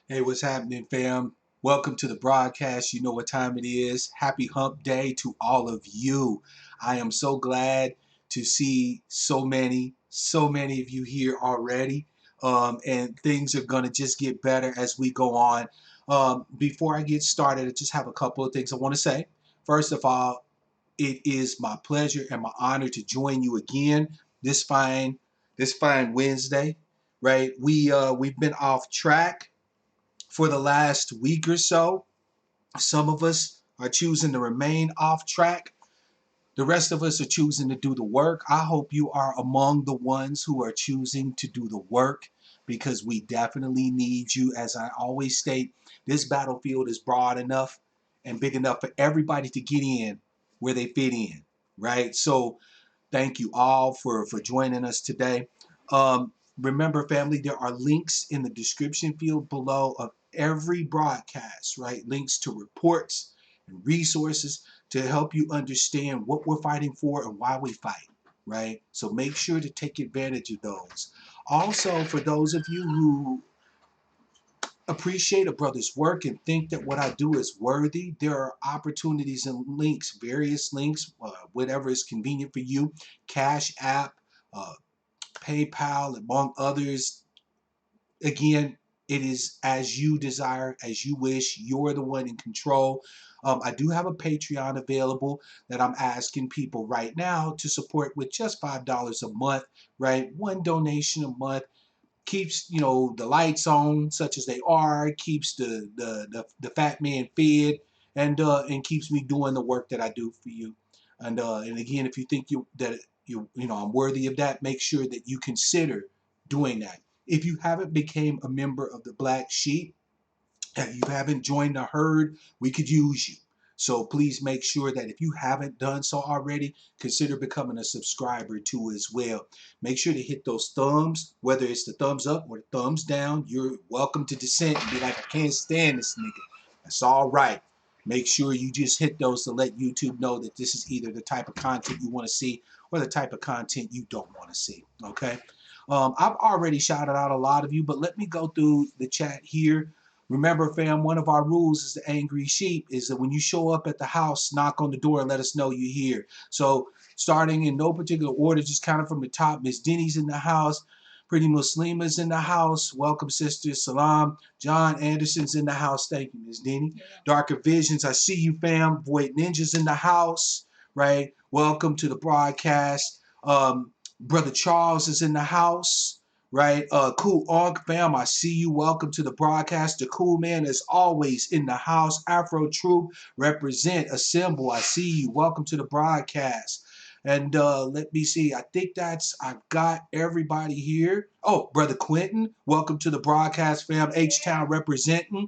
Hey, what's happening, fam? Welcome to the broadcast. You know what time it is. Happy Hump Day to all of you. I am so glad to see so many of you here already. And things are going to just get better as we go on. Before I get started, I just have a couple of things I want to say. First of all, it is my pleasure and my honor to join you again this fine Wednesday. Right? We've been off track for the last week or so. Some of us are choosing to remain off track. The rest of us are choosing to do the work. I hope you are among the ones who are choosing to do the work because we definitely need you. As I always state, this battlefield is broad enough and big enough for everybody to get in where they fit in, right? So thank you all for joining us today. Remember, family, there are links in the description field below of every broadcast, right? Links to reports and resources to help you understand what we're fighting for and why we fight, right? So make sure to take advantage of those. Also, for those of you who appreciate a brother's work and think that what I do is worthy, there are opportunities and links, various links, whatever is convenient for you. Cash App, uh, PayPal, among others. Again, it is as you desire, as you wish. You're the one in control. I do have a Patreon available that I'm asking people right now to support with just $5 a month, right? One donation a month keeps the lights on such as they are, keeps the fat man fed, and keeps me doing the work that I do for you. And again, if you think I'm worthy of that, make sure that you consider doing that. If you haven't became a member of the Black Sheep, if you haven't joined the herd, we could use you. So please make sure that if you haven't done so already, consider becoming a subscriber too as well. Make sure to hit those thumbs, whether it's the thumbs up or the thumbs down. You're welcome to dissent and be like, I can't stand this nigga. That's all right. Make sure you just hit those to let YouTube know that this is either the type of content you want to see or the type of content you don't want to see. Okay. I've already shouted out a lot of you, but let me go through the chat here. Remember, fam, one of our rules is the angry sheep is that when you show up at the house, knock on the door and let us know you're here. So starting in no particular order, just kind of from the top, Miss Denny's in the house. Pretty Muslima's in the house. Welcome, sister. Salam. John Anderson's in the house. Thank you, Miss Denny. Yeah. Darker Visions, I see you, fam. Void Ninja's in the house, right? Welcome to the broadcast. Brother Charles is in the house. Right, Cool Onk fam, I see you. Welcome to the broadcast. The Cool Man is always in the house. Afro Troop, represent, assemble. I see you. Welcome to the broadcast. And let me see. I think I've got everybody here. Oh, Brother Quentin, welcome to the broadcast, fam. H-Town representing.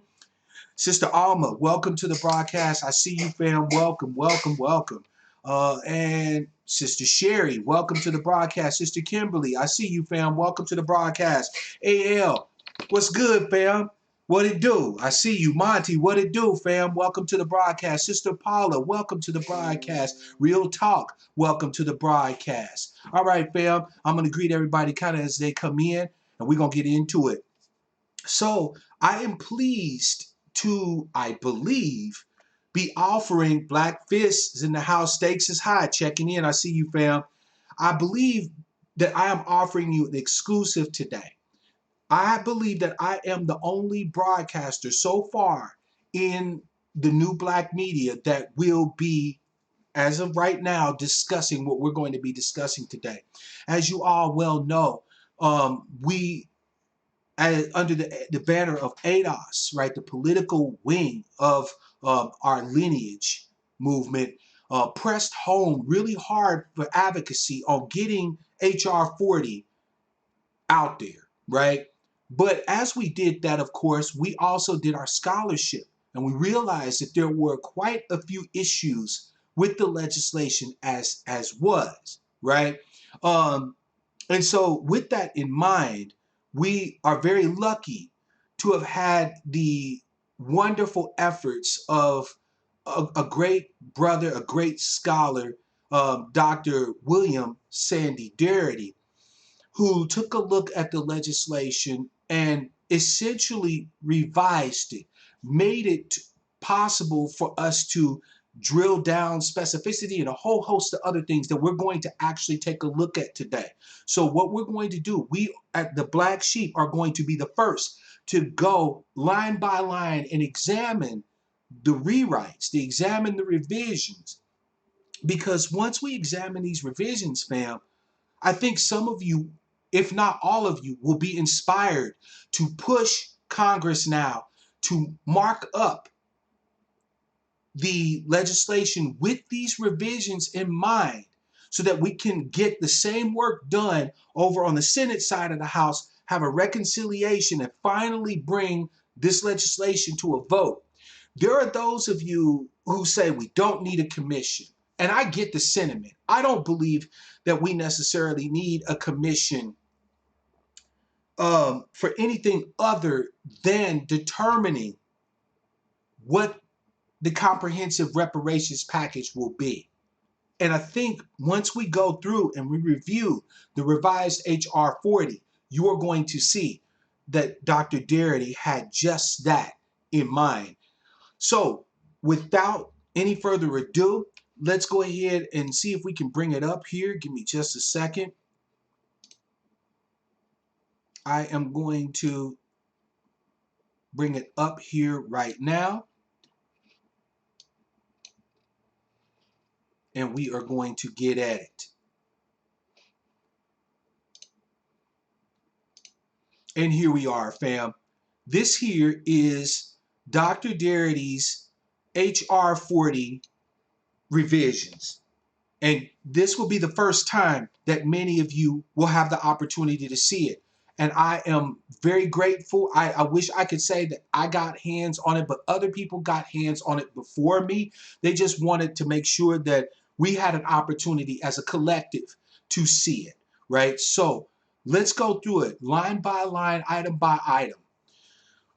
Sister Alma, welcome to the broadcast. I see you, fam. Welcome, welcome, welcome. And Sister Sherry, welcome to the broadcast. Sister Kimberly, I see you, fam. Welcome to the broadcast. AL, what's good, fam? What it do? I see you. Monty, what it do, fam? Welcome to the broadcast. Sister Paula, welcome to the broadcast. Real Talk, welcome to the broadcast. All right, fam. I'm going to greet everybody kind of as they come in, and we're going to get into it. So I am pleased to, I believe, be offering Black Fists in the house. Stakes is high. Checking in. I see you, fam. I believe that I am offering you an exclusive today. I believe that I am the only broadcaster so far in the new Black media that will be, as of right now, discussing what we're going to be discussing today. As you all well know, we under the banner of ADOS, right, the political wing of our lineage movement, pressed home really hard for advocacy on getting HR 40 out there, right? But as we did that, of course, we also did our scholarship, and we realized that there were quite a few issues with the legislation as was, right? Um, and so with that in mind, we are very lucky to have had the wonderful efforts of a great brother, a great scholar, Dr. William Sandy Darity. who took a look at the legislation and essentially revised it, made it possible for us to drill down specificity and a whole host of other things that we're going to actually take a look at today. So what we're going to do, we at the Black Sheep are going to be the first to go line by line and examine the rewrites, to examine the revisions. Because once we examine these revisions, fam, I think some of you, if not all of you, will be inspired to push Congress now to mark up the legislation with these revisions in mind so that we can get the same work done over on the Senate side of the House, have a reconciliation, and finally bring this legislation to a vote. There are those of you who say we don't need a commission. And I get the sentiment. I don't believe that we necessarily need a commission for anything other than determining what the comprehensive reparations package will be. And I think once we go through and we review the revised H.R. 40, you are going to see that Dr. Darity had just that in mind. So without any further ado, let's go ahead and see if we can bring it up here. Give me just a second. I am going to bring it up here right now. And we are going to get at it. And here we are, fam. This here is Dr. Darity's H.R. 40 revisions. And this will be the first time that many of you will have the opportunity to see it. And I am very grateful. I wish I could say that I got hands on it, but other people got hands on it before me. They just wanted to make sure that we had an opportunity as a collective to see it, right? So let's go through it line by line, item by item.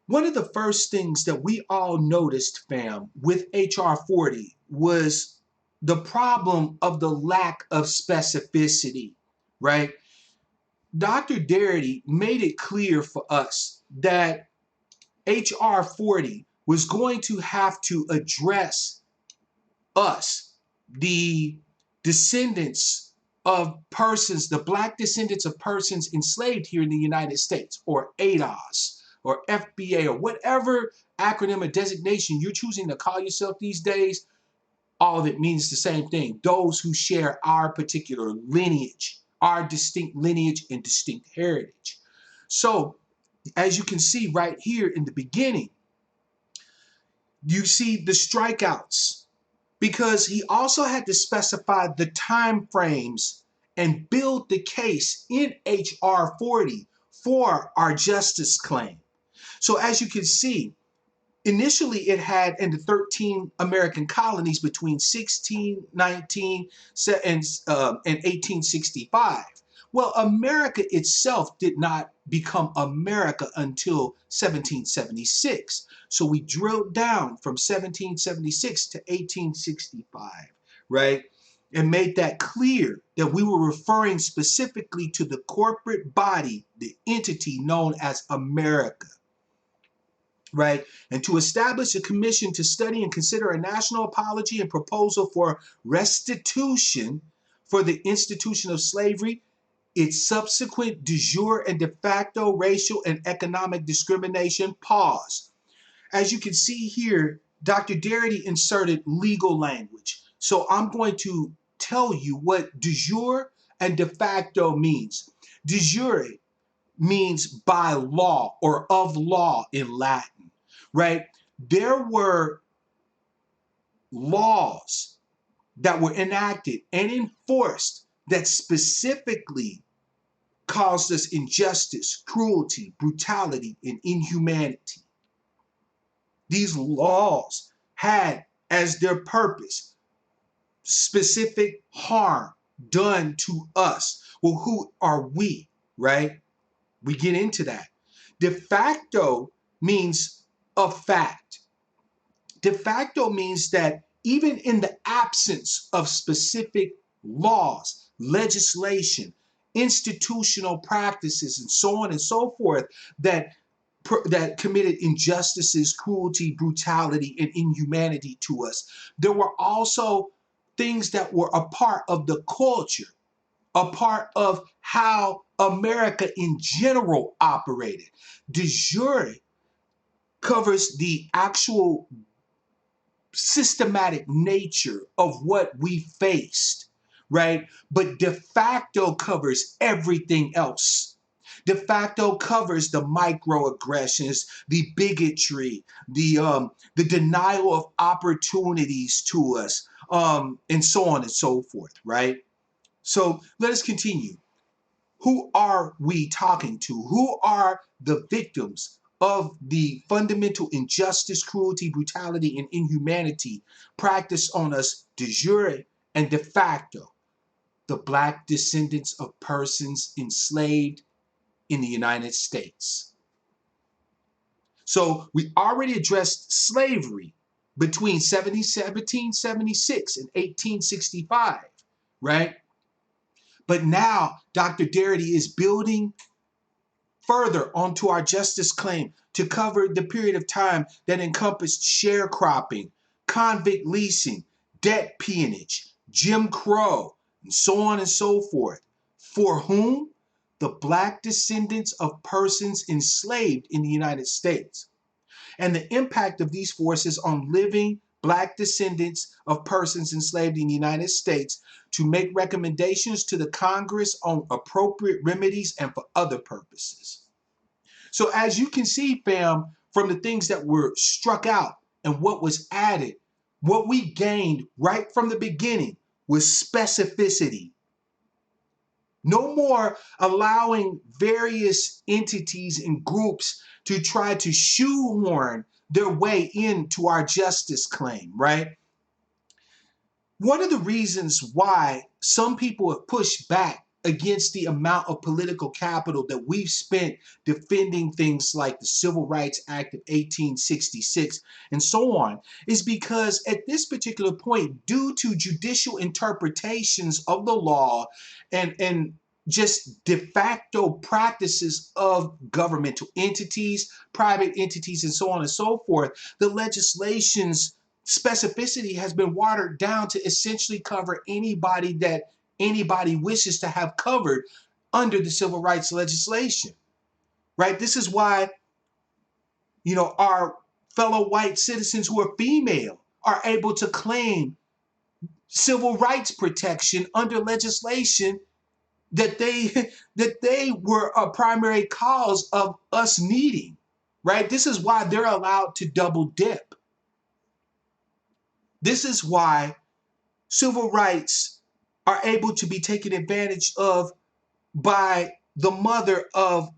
One of the first things that we all noticed, fam, with H.R. 40 was the problem of the lack of specificity, right? Dr. Darity made it clear for us that H.R. 40 was going to have to address us, the descendants of persons, the Black descendants of persons enslaved here in the United States, or ADOS, or FBA, or whatever acronym or designation you're choosing to call yourself these days. All of it means the same thing. Those who share our particular lineage, our distinct lineage and distinct heritage. So, as you can see right here in the beginning, you see the strikeouts, because he also had to specify the time frames and build the case in H.R. 40 for our justice claim. So as you can see, initially it had in the 13 American colonies between 1619 and 1865. Well, America itself did not become America until 1776. So we drilled down from 1776 to 1865, right? And made that clear that we were referring specifically to the corporate body, the entity known as America, right? And to establish a commission to study and consider a national apology and proposal for restitution for the institution of slavery, its subsequent de jure and de facto racial and economic discrimination. Pause. As you can see here, Dr. Darity inserted legal language. So I'm going to tell you what de jure and de facto means. De jure means by law or of law in Latin, right? There were laws that were enacted and enforced that specifically caused us injustice, cruelty, brutality, and inhumanity. These laws had as their purpose specific harm done to us. Well, who are we, right? We get into that. De facto means a fact. De facto means that even in the absence of specific laws, legislation, institutional practices, and so on and so forth that committed injustices, cruelty, brutality, and inhumanity to us. There were also things that were a part of the culture, a part of how America in general operated. De jure covers the actual systematic nature of what we faced, right? But de facto covers everything else. De facto covers the microaggressions, the bigotry, the denial of opportunities to us, and so on and so forth, right? So let us continue. Who are we talking to? Who are the victims of the fundamental injustice, cruelty, brutality, and inhumanity practiced on us de jure and de facto? The Black descendants of persons enslaved in the United States. So we already addressed slavery between 1776 and 1865, right? But now Dr. Darity is building further onto our justice claim to cover the period of time that encompassed sharecropping, convict leasing, debt peonage, Jim Crow, and so on and so forth. For whom? The Black descendants of persons enslaved in the United States. And the impact of these forces on living Black descendants of persons enslaved in the United States to make recommendations to the Congress on appropriate remedies and for other purposes. So as you can see, fam, from the things that were struck out and what was added, what we gained right from the beginning was specificity. No more allowing various entities and groups to try to shoehorn their way into our justice claim, right? One of the reasons why some people have pushed back against the amount of political capital that we've spent defending things like the Civil Rights Act of 1866 and so on is because at this particular point, due to judicial interpretations of the law and just de facto practices of governmental entities, private entities, and so on and so forth, the legislation's specificity has been watered down to essentially cover anybody that anybody wishes to have covered under the civil rights legislation, right? This is why, our fellow white citizens who are female are able to claim civil rights protection under legislation that they were a primary cause of us needing, right? This is why they're allowed to double dip. This is why civil rights are able to be taken advantage of by the mother of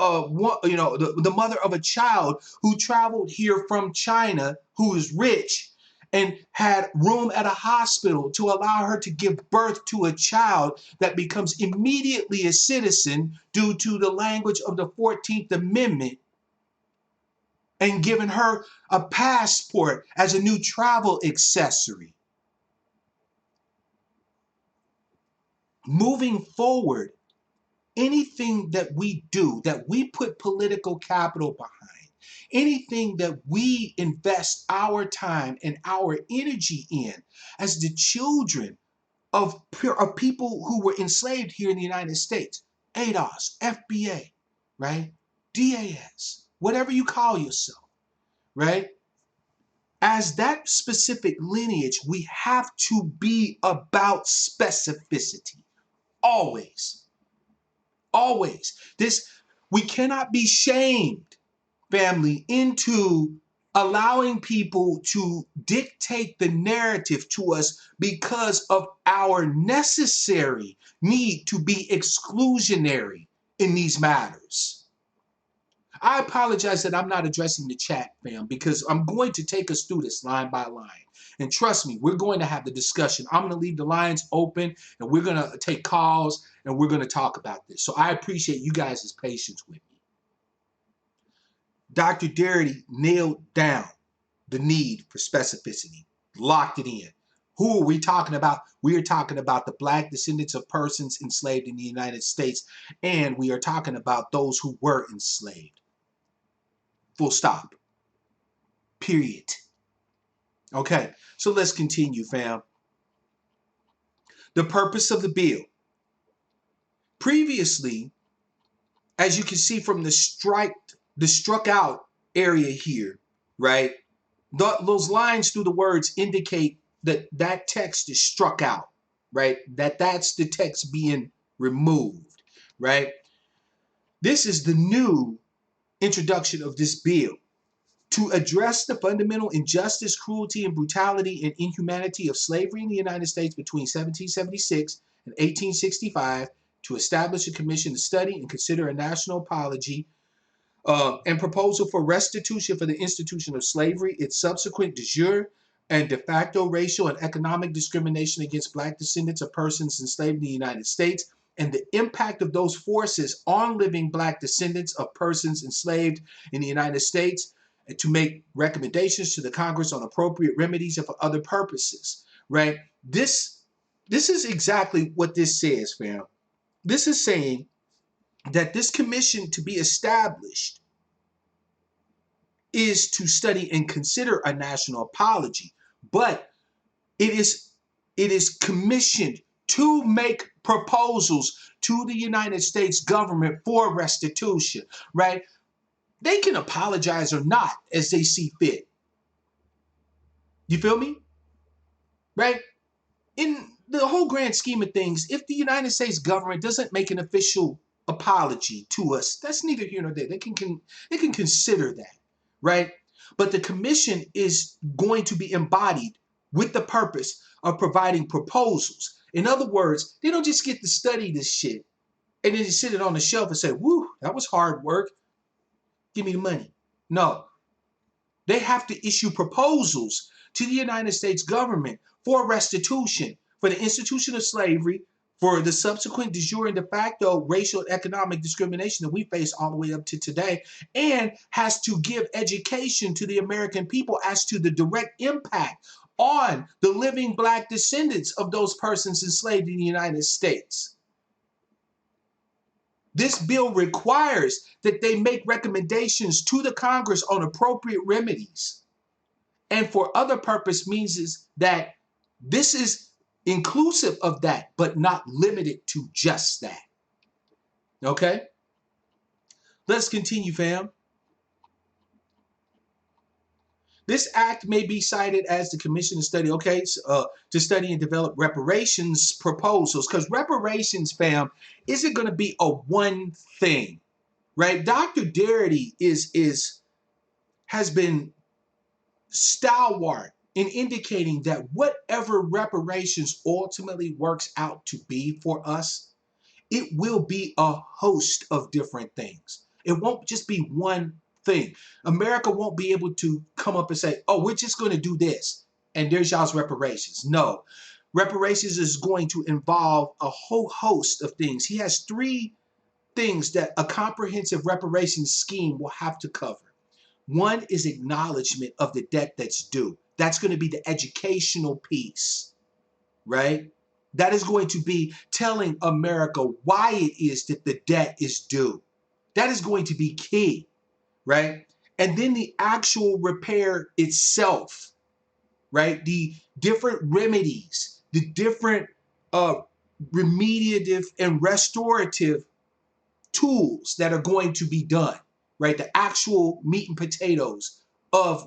the mother of a child who traveled here from China, who is rich and had room at a hospital to allow her to give birth to a child that becomes immediately a citizen due to the language of the 14th Amendment, and giving her a passport as a new travel accessory. Moving forward, anything that we do, that we put political capital behind, anything that we invest our time and our energy in as the children of people who were enslaved here in the United States, ADOS, FBA, right? DAS, whatever you call yourself, right? As that specific lineage, we have to be about specificity, always. Always. We cannot be shamed, family, into allowing people to dictate the narrative to us because of our necessary need to be exclusionary in these matters. I apologize that I'm not addressing the chat, fam, because I'm going to take us through this line by line. And trust me, we're going to have the discussion. I'm going to leave the lines open, and we're going to take calls, and we're going to talk about this. So I appreciate you guys' patience with me. Dr. Darity nailed down the need for specificity, locked it in. Who are we talking about? We are talking about the black descendants of persons enslaved in the United States, and we are talking about those who were enslaved. Full stop. Period. Okay, so let's continue, fam. The purpose of the bill. Previously, as you can see from the struck out area here, right? Those lines through the words indicate that that text is struck out, right? That's the text being removed, right? This is the new introduction of this bill to address the fundamental injustice, cruelty, and brutality and inhumanity of slavery in the United States between 1776 and 1865, to establish a commission to study and consider a national apology and proposal for restitution for the institution of slavery, its subsequent de jure and de facto racial and economic discrimination against black descendants of persons enslaved in the United States, and the impact of those forces on living black descendants of persons enslaved in the United States, and to make recommendations to the Congress on appropriate remedies and for other purposes, right? This is exactly what this says, fam. This is saying that this commission to be established is to study and consider a national apology, but it is commissioned to make proposals to the United States government for restitution, right? They can apologize or not as they see fit. You feel me? Right? In the whole grand scheme of things, if the United States government doesn't make an official apology to us, that's neither here nor there. They can consider that, right? But the commission is going to be embodied with the purpose of providing proposals. In other words, they don't just get to study this shit and then just sit it on the shelf and say, "Woo, that was hard work. Give me the money." No, they have to issue proposals to the United States government for restitution for the institution of slavery, for the subsequent de jure and de facto racial and economic discrimination that we face all the way up to today, and has to give education to the American people as to the direct impact on the living black descendants of those persons enslaved in the United States. This bill requires that they make recommendations to the Congress on appropriate remedies. And for other purpose means is that this is inclusive of that, but not limited to just that. Okay? Let's continue, fam. This act may be cited as the commission to study, to study and develop reparations proposals, because reparations, fam, isn't going to be a one thing, right? Dr. Darity has been stalwart in indicating that whatever reparations ultimately works out to be for us, it will be a host of different things. It won't just be one thing. America won't be able to come up and say, "Oh, we're just going to do this, and there's y'all's reparations." No. Reparations is going to involve a whole host of things. He has three things that a comprehensive reparations scheme will have to cover. One is acknowledgement of the debt that's due. That's going to be the educational piece, right? That is going to be telling America why it is that the debt is due. That is going to be key, right? And then the actual repair itself, right? The different remedies, the different remediative and restorative tools that are going to be done, right? The actual meat and potatoes of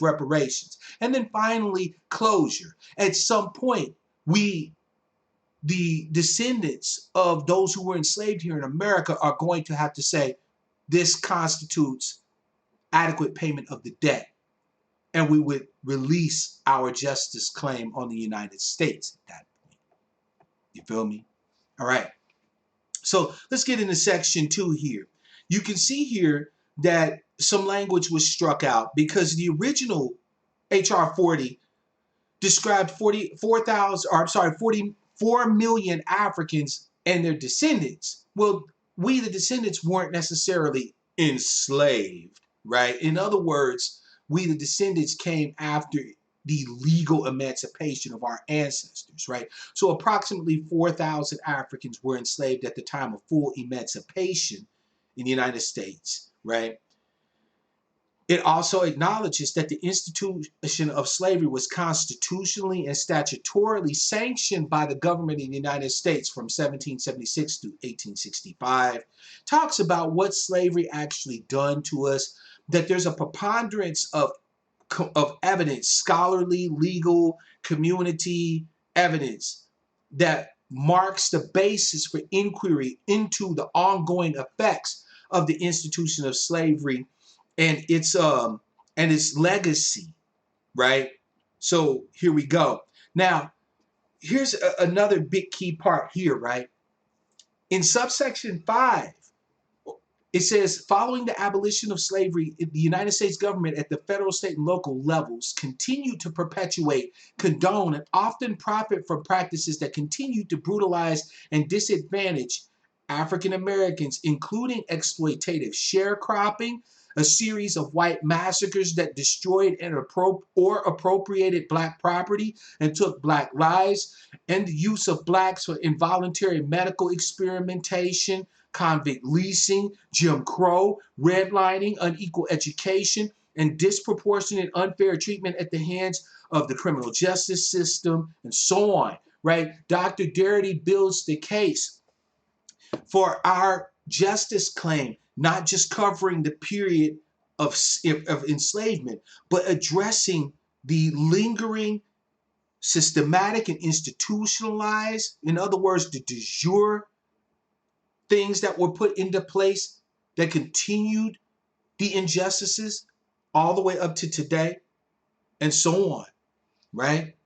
reparations. And then finally, closure. At some point, the descendants of those who were enslaved here in America, are going to have to say, this constitutes adequate payment of the debt. And we would release our justice claim on the United States at that point. You feel me? All right. So let's get into section 2 here. You can see here that some language was struck out because the original HR 40 described 44 million Africans and their descendants. Well, we, the descendants, weren't necessarily enslaved, right? In other words, we, the descendants, came after the legal emancipation of our ancestors, right? So approximately 4,000 Africans were enslaved at the time of full emancipation in the United States, right? It also acknowledges that the institution of slavery was constitutionally and statutorily sanctioned by the government in the United States from 1776 to 1865. Talks about what slavery actually done to us, that there's a preponderance of evidence, scholarly, legal, community evidence that marks the basis for inquiry into the ongoing effects of the institution of slavery and its legacy, right? So here we go. Now, here's another big key part here, right? In subsection 5, it says, following the abolition of slavery, the United States government at the federal, state, and local levels continued to perpetuate, condone, and often profit from practices that continued to brutalize and disadvantage African Americans, including exploitative sharecropping, a series of white massacres that destroyed or appropriated black property and took black lives, and the use of blacks for involuntary medical experimentation, convict leasing, Jim Crow, redlining, unequal education, and disproportionate unfair treatment at the hands of the criminal justice system, and so on, right? Dr. Darity builds the case for our justice claim, not just covering the period of enslavement, but addressing the lingering, systematic, and institutionalized, in other words, the de jure things that were put into place that continued the injustices all the way up to today, and so on, right?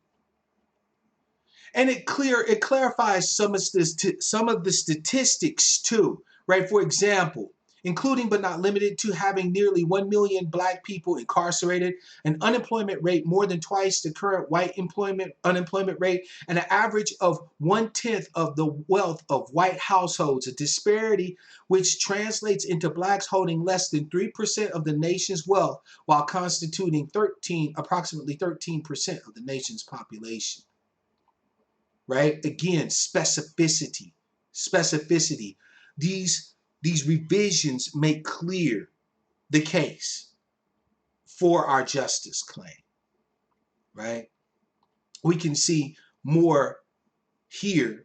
And it clarifies some of the statistics too, right? For example, including but not limited to having nearly 1 million black people incarcerated, an unemployment rate more than twice the current white unemployment rate, and an average of 1/10 of the wealth of white households, a disparity which translates into blacks holding less than 3% of the nation's wealth while constituting approximately 13% of the nation's population. Right? Again, specificity. These revisions make clear the case for our justice claim, right? We can see more here,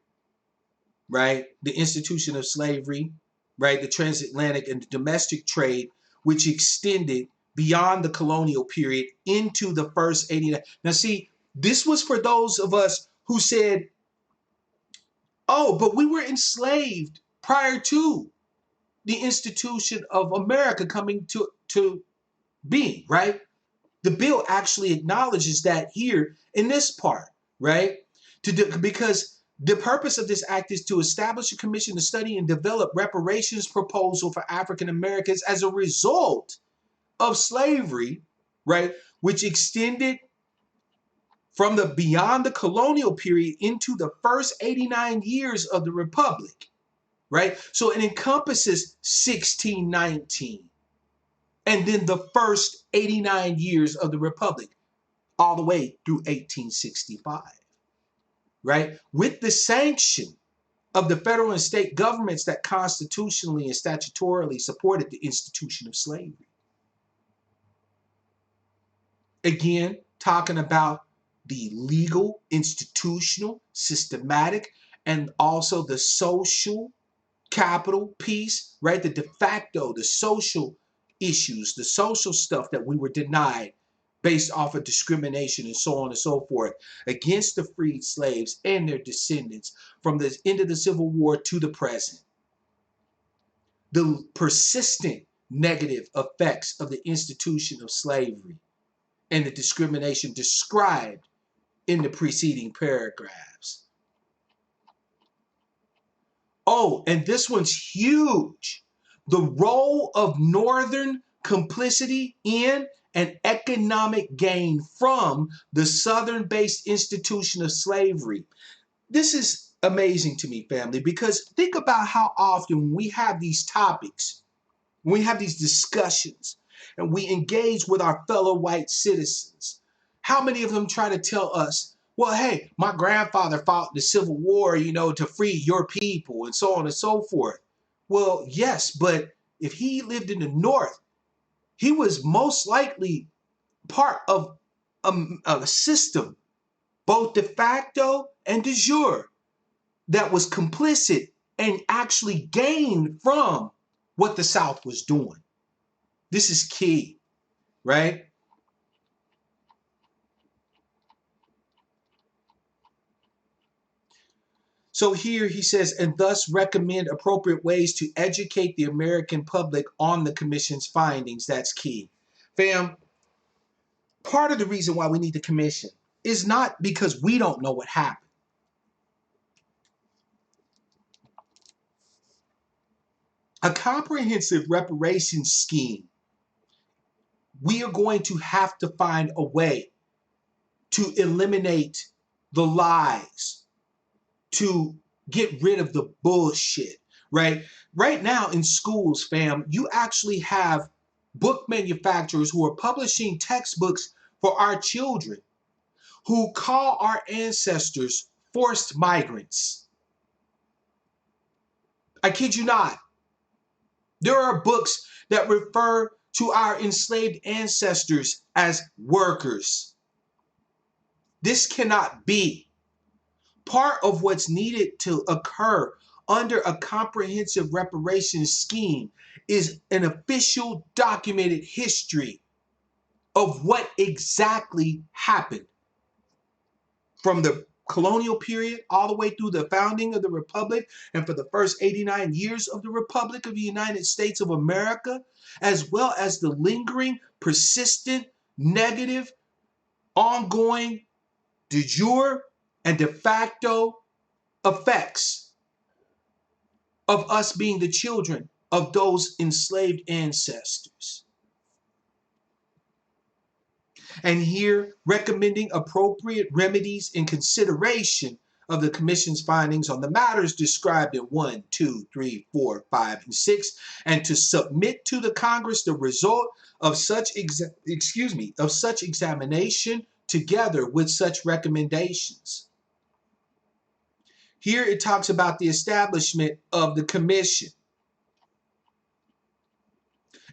right? The institution of slavery, right? The transatlantic and the domestic trade, which extended beyond the colonial period into the first 89. Now, see, this was for those of us who said, oh, but we were enslaved prior to the institution of America coming to being, right? The bill actually acknowledges that here in this part, right? Because the purpose of this act is to establish a commission to study and develop reparations proposal for African Americans as a result of slavery, right? Which extended from the beyond the colonial period into the first 89 years of the Republic, right? So it encompasses 1619 and then the first 89 years of the Republic all the way through 1865, right? With the sanction of the federal and state governments that constitutionally and statutorily supported the institution of slavery. Again, talking about the legal, institutional, systematic, and also the social capital piece, right? The de facto, the social issues, the social stuff that we were denied based off of discrimination and so on and so forth against the freed slaves and their descendants from the end of the Civil War to the present. The persistent negative effects of the institution of slavery and the discrimination described in the preceding paragraphs. Oh, and this one's huge. The role of Northern complicity in and economic gain from the Southern-based institution of slavery. This is amazing to me, family, because think about how often we have these topics, when we have these discussions, and we engage with our fellow white citizens, How many of them try to tell us, well, hey, my grandfather fought the Civil War, to free your people and so on and so forth? Well, yes, but if he lived in the North, he was most likely part of a system, both de facto and de jure, that was complicit and actually gained from what the South was doing. This is key, right? So here he says, and thus recommend appropriate ways to educate the American public on the commission's findings. That's key. Fam, part of the reason why we need the commission is not because we don't know what happened. A comprehensive reparations scheme, we are going to have to find a way to eliminate the lies, to get rid of the bullshit, right? Right now in schools, fam, you actually have book manufacturers who are publishing textbooks for our children who call our ancestors forced migrants. I kid you not. There are books that refer to our enslaved ancestors as workers. This cannot be. Part of what's needed to occur under a comprehensive reparations scheme is an official documented history of what exactly happened from the colonial period all the way through the founding of the Republic and for the first 89 years of the Republic of the United States of America, as well as the lingering, persistent, negative, ongoing, de jure, and de facto effects of us being the children of those enslaved ancestors. And here, recommending appropriate remedies in consideration of the Commission's findings on the matters described in 1, 2, 3, 4, 5, and 6, and to submit to the Congress the result of such examination together with such recommendations. Here it talks about the establishment of the Commission.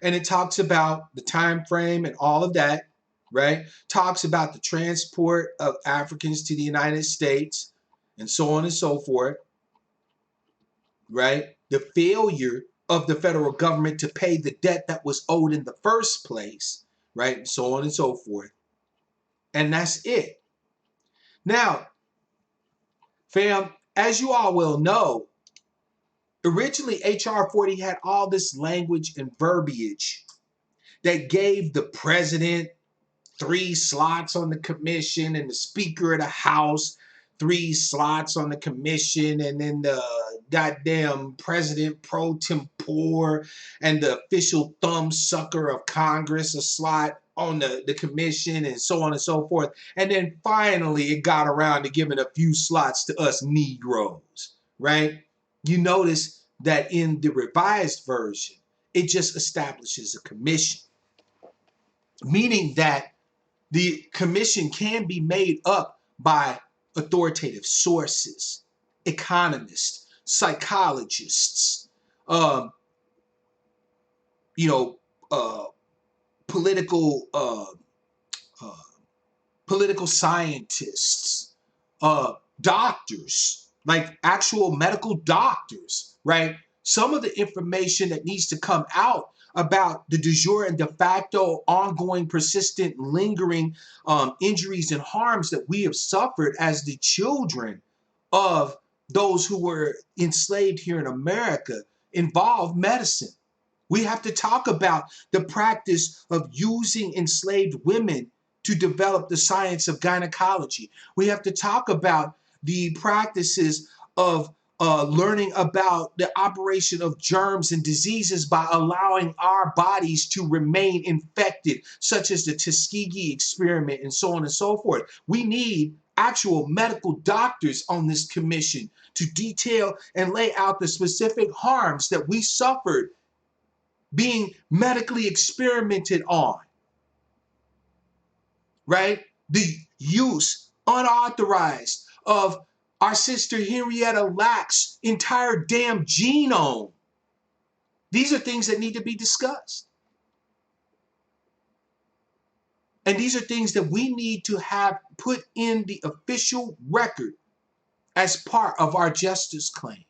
And it talks about the time frame and all of that, right? Talks about the transport of Africans to the United States and so on and so forth, right? The failure of the federal government to pay the debt that was owed in the first place, right? And so on and so forth. And that's it. Now, fam, as you all will know, originally HR 40 had all this language and verbiage that gave the president 3 slots on the commission and the Speaker of the House 3 slots on the commission, and then the goddamn president pro tempore and the official thumb sucker of Congress a slot on the commission, and so on and so forth. And then finally it got around to giving a few slots to us Negroes, right? You notice that in the revised version, it just establishes a commission, meaning that the commission can be made up by authoritative sources, economists, psychologists, you know, political uh, political scientists, doctors, like actual medical doctors, right? Some of the information that needs to come out about the de jure and de facto ongoing, persistent, lingering injuries and harms that we have suffered as the children of those who were enslaved here in America involve medicine. We have to talk about the practice of using enslaved women to develop the science of gynecology. We have to talk about the practices of learning about the operation of germs and diseases by allowing our bodies to remain infected, such as the Tuskegee experiment and so on and so forth. We need actual medical doctors on this commission to detail and lay out the specific harms that we suffered being medically experimented on, right? the use unauthorized of our sister Henrietta Lack's entire damn genome. These are things that need to be discussed. And these are things that we need to have put in the official record as part of our justice claim.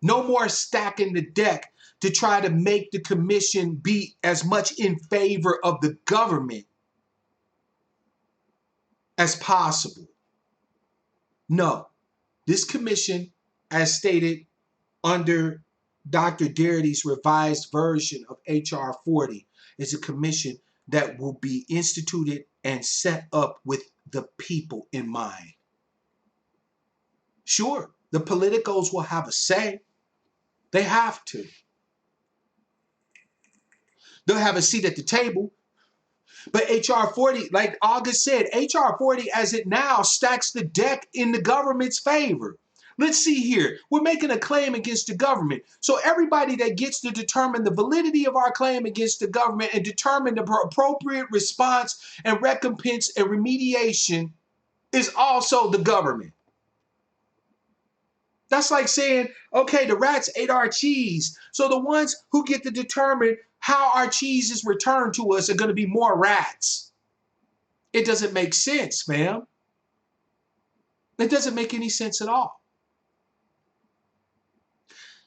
No more stacking the deck to try to make the commission be as much in favor of the government as possible. No, this commission, as stated under Dr. Darity's revised version of H.R. 40, is a commission that will be instituted and set up with the people in mind. Sure, the politicos will have a say. They have to. They'll have a seat at the table. But H.R. 40, like August said, H.R. 40 as it now stacks the deck in the government's favor. Let's see here. We're making a claim against the government. So everybody that gets to determine the validity of our claim against the government and determine the appropriate response and recompense and remediation is also the government. That's like saying, okay, the rats ate our cheese. So the ones who get to determine how our cheese is returned to us are going to be more rats. It doesn't make sense, fam. It doesn't make any sense at all.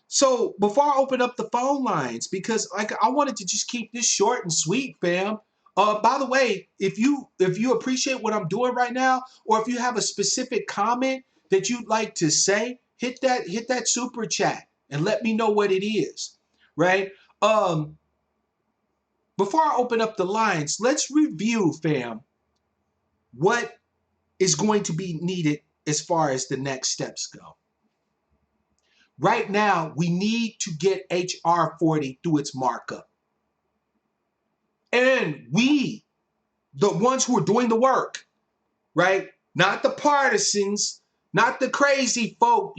So before I open up the phone lines, because I wanted to just keep this short and sweet, fam. By the way, if you appreciate what I'm doing right now, or if you have a specific comment that you'd like to say, hit that super chat and let me know what it is, right? Before I open up the lines, let's review, fam, what is going to be needed as far as the next steps go. Right now, we need to get H.R. 40 through its markup. And we, the ones who are doing the work, right? Not the partisans, not the crazy folk,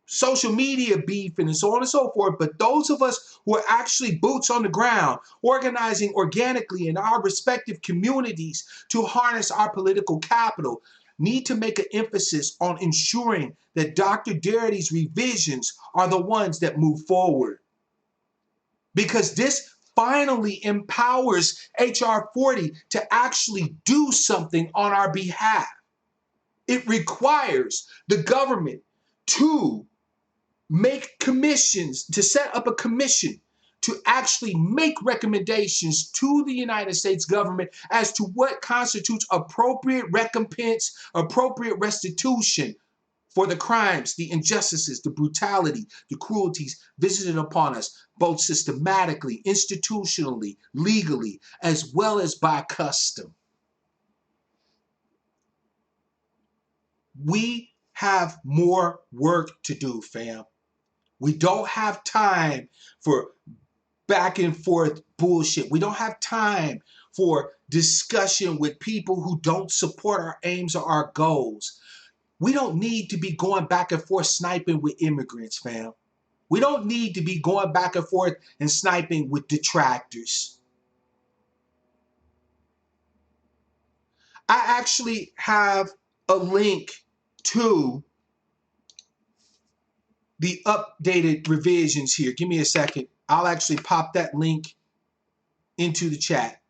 social media beef and so on and so forth, but those of us who are actually boots on the ground, organizing organically in our respective communities to harness our political capital, need to make an emphasis on ensuring that Dr. Darity's revisions are the ones that move forward. Because this finally empowers H.R. 40 to actually do something on our behalf. It requires the government to make commissions, to set up a commission to actually make recommendations to the United States government as to what constitutes appropriate recompense, appropriate restitution for the crimes, the injustices, the brutality, the cruelties visited upon us, both systematically, institutionally, legally, as well as by custom. We have more work to do, fam. We don't have time for back and forth bullshit. We don't have time for discussion with people who don't support our aims or our goals. We don't need to be going back and forth sniping with immigrants, fam. We don't need to be going back and forth and sniping with detractors. I actually have a link to the updated revisions here. Give me a second. I'll actually pop that link into the chat.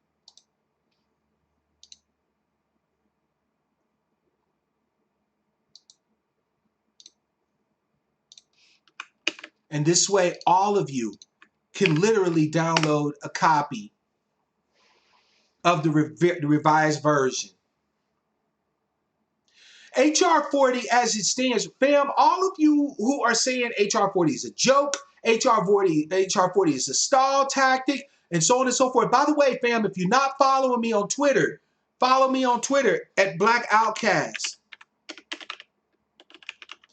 And this way, all of you can literally download a copy of the revised version. H.R. 40 as it stands, fam, all of you who are saying H.R. 40 is a joke, H.R. 40 is a stall tactic, and so on and so forth. By the way, fam, if you're not following me on Twitter, follow me on Twitter at Black Outcast.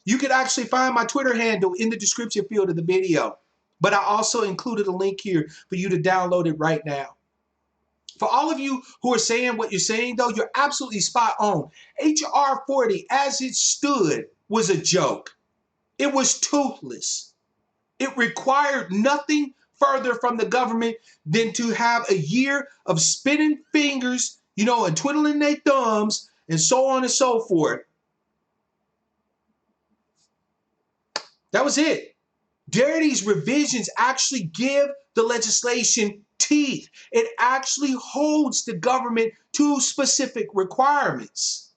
You can actually find my Twitter handle in the description field of the video. But I also included a link here for you to download it right now. For all of you who are saying what you're saying, though, you're absolutely spot on. H.R. 40, as it stood, was a joke. It was toothless. It required nothing further from the government than to have a year of spinning fingers, and twiddling their thumbs and so on and so forth. That was it. Darity's revisions actually give the legislation teeth. It actually holds the government to specific requirements.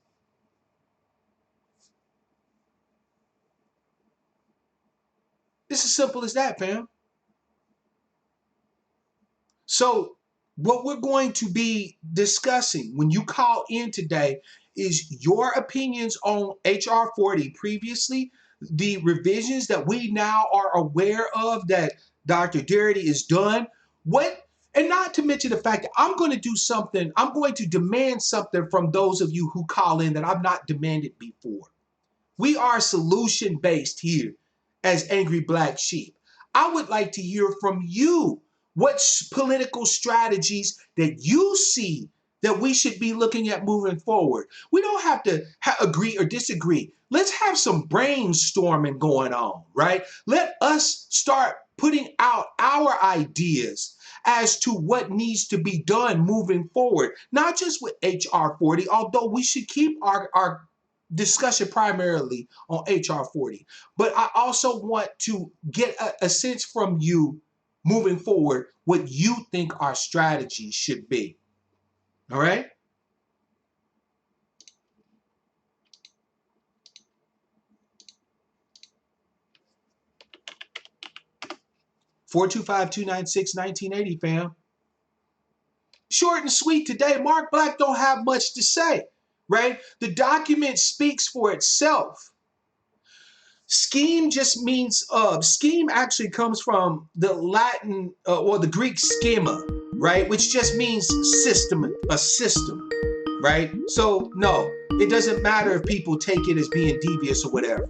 It's as simple as that, fam. So what we're going to be discussing when you call in today is your opinions on HR 40 previously, the revisions that we now are aware of that Dr. Darity has done. And not to mention the fact that I'm going to demand something from those of you who call in that I've not demanded before. We are solution-based here as Angry Black Sheep. I would like to hear from you what political strategies that you see that we should be looking at moving forward. We don't have to agree or disagree. Let's have some brainstorming going on, right? Let us start putting out our ideas as to what needs to be done moving forward, not just with HR 40, although we should keep our discussion primarily on HR 40. But I also want to get a sense from you moving forward what you think our strategy should be. All right? Four two five 296-1980, fam. Short and sweet today. Mark Black don't have much to say, right? The document speaks for itself. Scheme just means, scheme actually comes from the Latin or the Greek schema, right? Which just means a system, right? So no, it doesn't matter if people take it as being devious or whatever.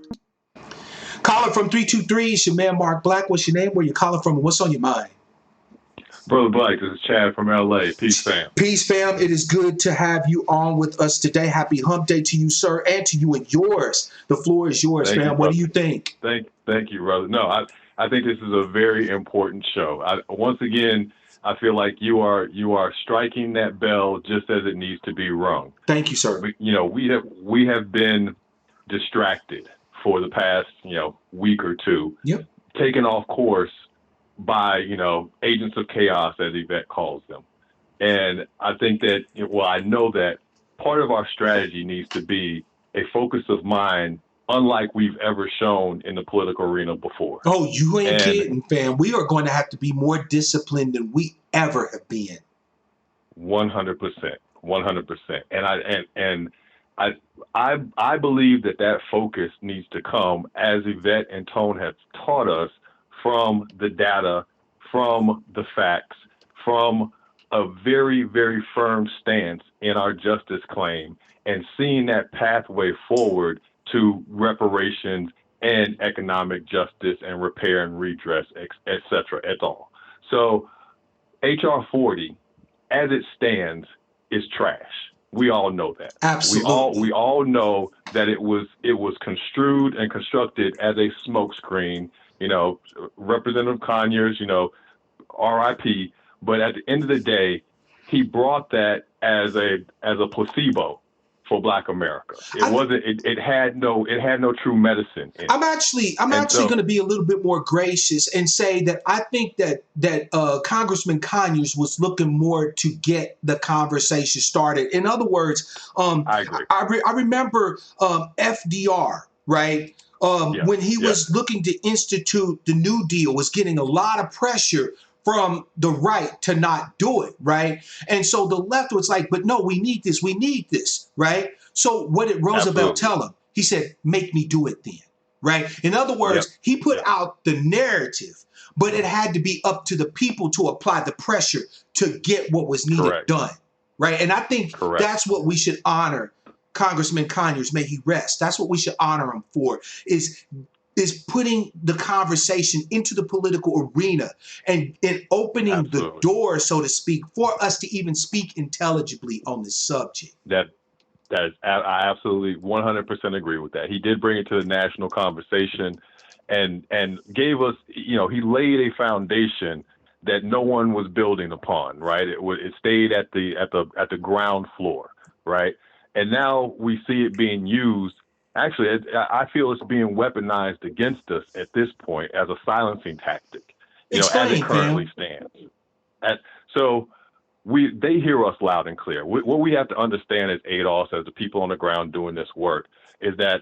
Calling from 323, it's your man Mark Black. What's your name? Where you calling from? And what's on your mind? Brother Black, this is Chad from LA. Peace, fam. Peace, fam. It is good to have you on with us today. Happy Hump Day to you, sir, and to you and yours. The floor is yours, Thank fam. You, what do you think? Thank you, brother. No, I think this is a very important show. Once again, I feel like you are striking that bell just as it needs to be rung. Thank you, sir. We have been distracted for the past week or two. Yep. Taken off course by, agents of chaos, as Yvette calls them. And I think that, I know that part of our strategy needs to be a focus of mind unlike we've ever shown in the political arena before. Oh, you ain't kidding, fam. We are going to have to be more disciplined than we ever have been. 100%. And I believe that focus needs to come, as Yvette and Tone have taught us, from the data, from the facts, from a very, very firm stance in our justice claim, and seeing that pathway forward to reparations and economic justice and repair and redress, et cetera, et al. So HR 40, as it stands, is trash. We all know that. Absolutely. We all know that it was construed and constructed as a smokescreen. Representative Conyers, RIP. But at the end of the day, he brought that as a placebo for Black America. It had no true medicine in it. I'm actually going to be a little bit more gracious and say that I think that Congressman Conyers was looking more to get the conversation started. In other words, I agree. I remember FDR, right? When he was looking to institute the New Deal, was getting a lot of pressure from the right to not do it, right? And so the left was like, but no, we need this, right? So what did Roosevelt tell him? He said, make me do it then, right? In other words, he put out the narrative, but it had to be up to the people to apply the pressure to get what was needed done, right? And I think that's what we should honor Congressman Conyers, may he rest. That's what we should honor him for, is putting the conversation into the political arena and opening the door, so to speak, for us to even speak intelligibly on this subject. I absolutely 100% agree with that. He did bring it to the national conversation and gave us, he laid a foundation that no one was building upon, right? It stayed at the ground floor, right? And now we see it being used. Actually, I feel it's being weaponized against us at this point as a silencing tactic, as it Explain, currently fam. stands. So they hear us loud and clear. What we have to understand as ADOS, as the people on the ground doing this work, is that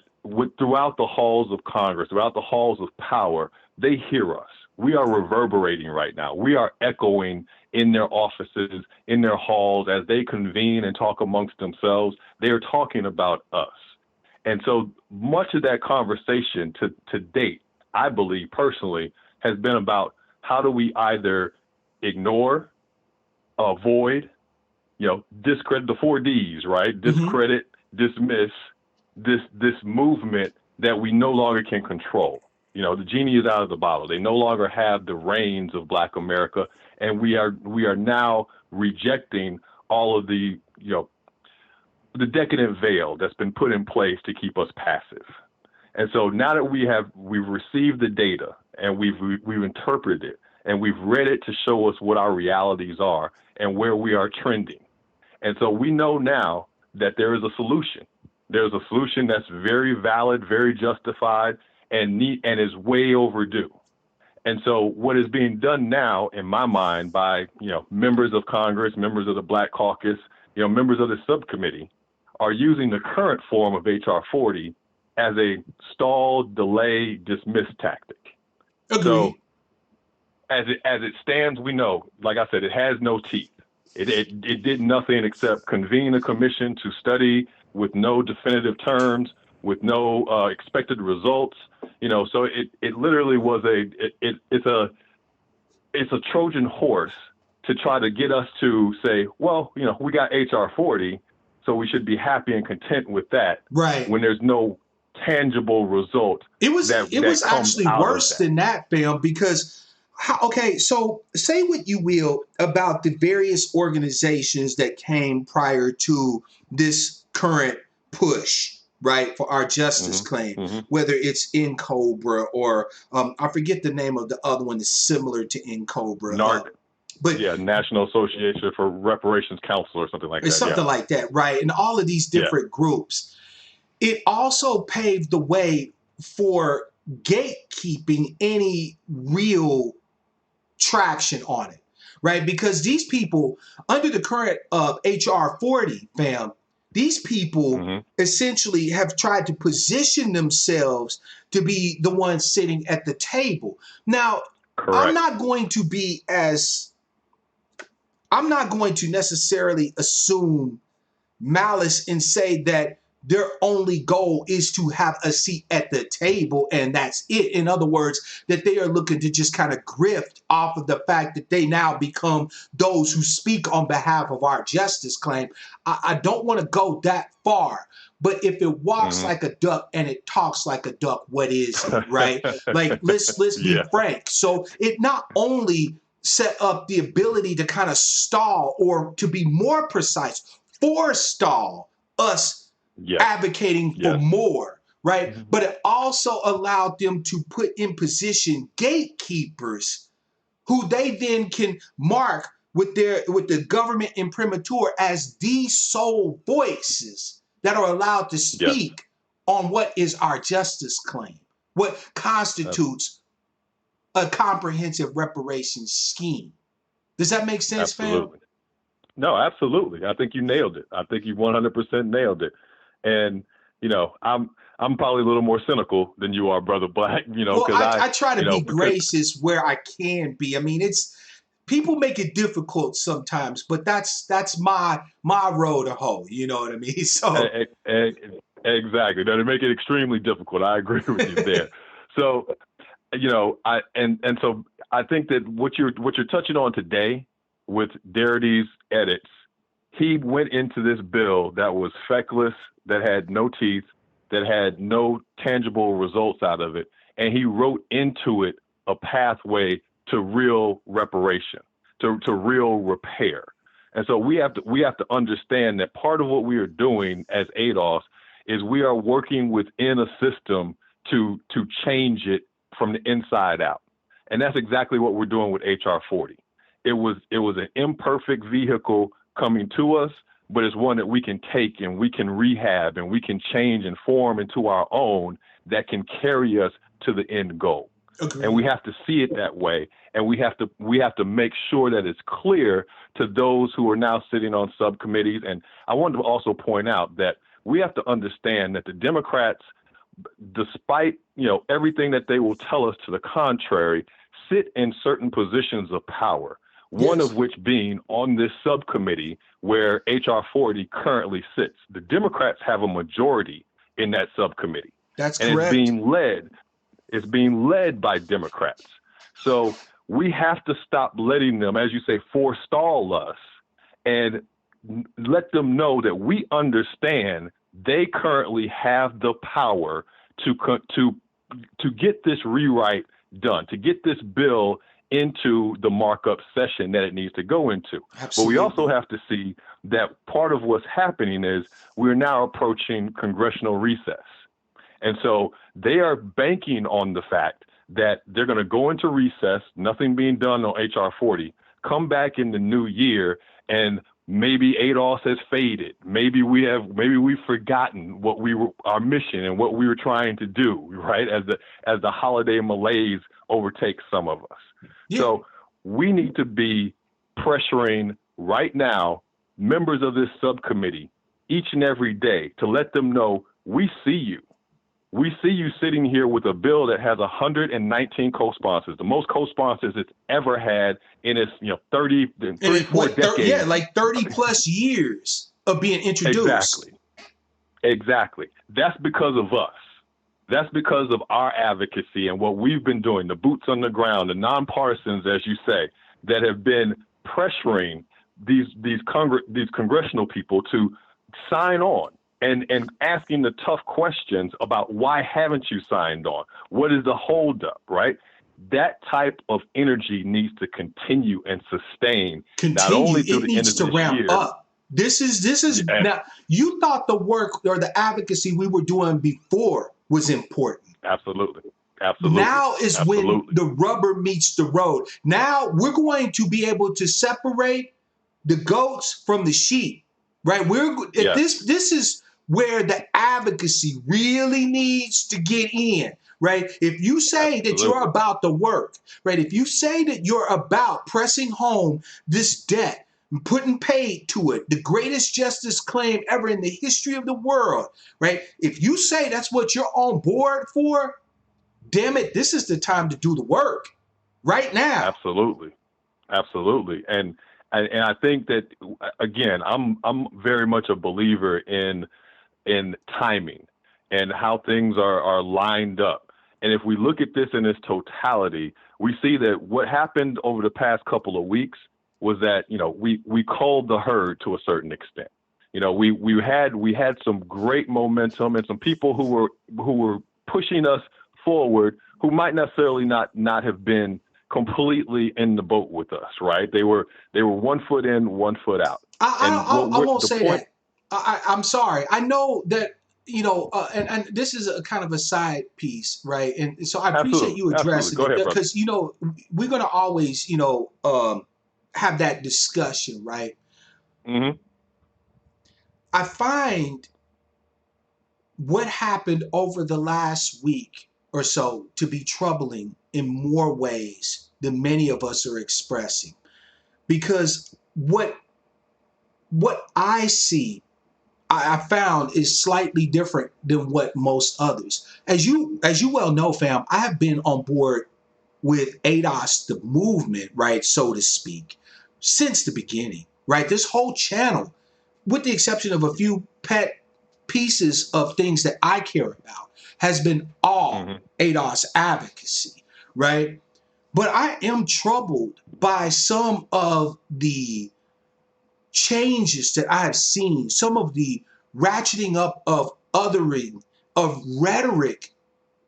throughout the halls of Congress, throughout the halls of power, they hear us. We are reverberating right now. We are echoing in their offices, in their halls, as they convene and talk amongst themselves. They are talking about us. And so much of that conversation to date, I believe personally, has been about how do we either ignore, avoid, discredit, the 4 Ds, right? Mm-hmm. Discredit, dismiss this movement that we no longer can control. The genie is out of the bottle. They no longer have the reins of Black America, and we are now rejecting all of the decadent veil that's been put in place to keep us passive. And so now that we've received the data and we've interpreted it and we've read it to show us what our realities are and where we are trending. And so we know now that there is a solution. There's a solution that's very valid, very justified, and is way overdue. And so what is being done now, in my mind, by members of Congress, members of the Black Caucus, members of the subcommittee, are using the current form of HR 40 as a stall, delay, dismiss tactic. Agreed. So as it stands, we know, like I said, it has no teeth. It did nothing except convene a commission to study with no definitive terms, with no expected results. So it literally was it's a Trojan horse to try to get us to say, well, we got HR 40, so we should be happy and content with that. Right. When there's no tangible result It was that comes actually out of worse that. than that, fam, because okay, so say what you will about the various organizations that came prior to this current push, right, for our justice claim, Mm-hmm. Mm-hmm. whether it's in Cobra or I forget the name of the other one that's similar to in Cobra. But Yeah, National Association for Reparations Council or something like it's that. Yeah. something like that, right? And all of these Yeah. different groups. It also paved the way for gatekeeping any real traction on it, right? Because these people, under the current HR 40, fam, these people Mm-hmm. essentially have tried to position themselves to be the ones sitting at the table. Now, I'm Correct. not going to be I'm not going to necessarily assume malice and say that their only goal is to have a seat at the table and that's it. In other words, that they are looking to just kind of grift off of the fact that they now become those who speak on behalf of our justice claim. I don't want to go that far, but if it walks Mm-hmm. like a duck and it talks like a duck, what is it, right? Like let's be Yeah. frank. So it not only set up the ability to kind of stall, or to be more precise, forestall us Yes. advocating for Yes. more, right? But it also allowed them to put in position gatekeepers who they then can mark with the government imprimatur as the sole voices that are allowed to Yes. speak on what is our justice claim, what constitutes a comprehensive reparations scheme. Does that make sense, fam? Absolutely. No, absolutely. I think you nailed it. I think you 100% nailed it. And I'm probably a little more cynical than you are, Brother Black. Well, Because I try to be because gracious where I can be. I mean, it's people make it difficult sometimes, but that's my road to hoe. You know what I mean? So exactly. That'd make it extremely difficult. I agree with you there. So so I think that what you're touching on today with Darity's edits, he went into this bill that was feckless, that had no teeth, that had no tangible results out of it, and he wrote into it a pathway to real reparation, to real repair. And so we have to understand that part of what we are doing as ADOS is we are working within a system to change it from the inside out. And that's exactly what we're doing with HR 40. it was an imperfect vehicle coming to us, but it's one that we can take and we can rehab and we can change and form into our own that can carry us to the end goal. Agreed. And we have to see it that way, and we have to make sure that it's clear to those who are now sitting on subcommittees. And I wanted to also point out that we have to understand that the Democrats, despite everything that they will tell us to the contrary, sit in certain positions of power. One Yes. of which being on this subcommittee where HR 40 currently sits. The Democrats have a majority in that subcommittee. That's and correct. It's being led by Democrats. So we have to stop letting them, as you say, forestall us and let them know that we understand they currently have the power to get this rewrite done, to get this bill into the markup session that it needs to go into. Absolutely. But we also have to see that part of what's happening is we're now approaching congressional recess. And so they are banking on the fact that they're going to go into recess, nothing being done on HR 40, come back in the new year, and maybe ADOS has faded. Maybe we've forgotten what our mission and what we were trying to do, right? As the holiday malaise overtakes some of us. Yeah. So we need to be pressuring right now members of this subcommittee each and every day to let them know we see you. We see you sitting here with a bill that has 119 co-sponsors, the most co-sponsors it's ever had in its 34 decades. Like 30 plus years of being introduced. Exactly. That's because of us. That's because of our advocacy and what we've been doing, the boots on the ground, the nonpartisans, as you say, that have been pressuring these congressional people to sign on. And asking the tough questions about why haven't you signed on? What is the holdup, right? That type of energy needs to continue and sustain. Not only through the end of this year. Up. This is now. You thought the work or the advocacy we were doing before was important. Absolutely. Now is when the rubber meets the road. Now we're going to be able to separate the goats from the sheep, right? This is where the advocacy really needs to get in, right? If you say that you're about the work, right? If you say that you're about pressing home this debt and putting paid to it, the greatest justice claim ever in the history of the world, right? If you say that's what you're on board for, damn it, this is the time to do the work right now. Absolutely. And I think that, again, I'm very much a believer in timing and how things are lined up. And if we look at this in its totality, we see that what happened over the past couple of weeks was that, we culled the herd to a certain extent. We had some great momentum and some people who were pushing us forward who might necessarily not have been completely in the boat with us, right? They were 1 foot in, 1 foot out. I won't say that. I'm sorry. I know that, and this is a kind of a side piece, right? And so I appreciate you addressing it because, we're going to always, have that discussion, right? Mm-hmm. I find what happened over the last week or so to be troubling in more ways than many of us are expressing, because what I see, I found is slightly different than what most others. As you well know, fam, I have been on board with ADOS, the movement, right, so to speak, since the beginning, right? This whole channel, with the exception of a few pet pieces of things that I care about, has been all ADOS advocacy, right? But I am troubled by some of the changes that I have seen, some of the ratcheting up of othering, of rhetoric,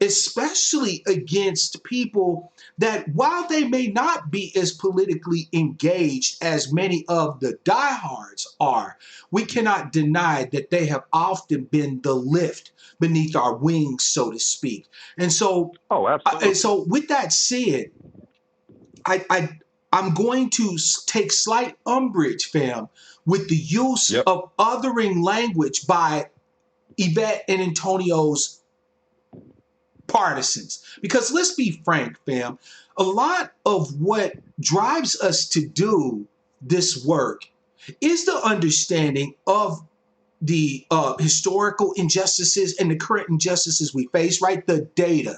especially against people that, while they may not be as politically engaged as many of the diehards are, we cannot deny that they have often been the lift beneath our wings, so to speak. And so, absolutely. and so with that said, I I'm going to take slight umbrage, fam, with the use Yep. of othering language by Yvette and Antonio's partisans. Because let's be frank, fam, a lot of what drives us to do this work is the understanding of the historical injustices and the current injustices we face, right? The data.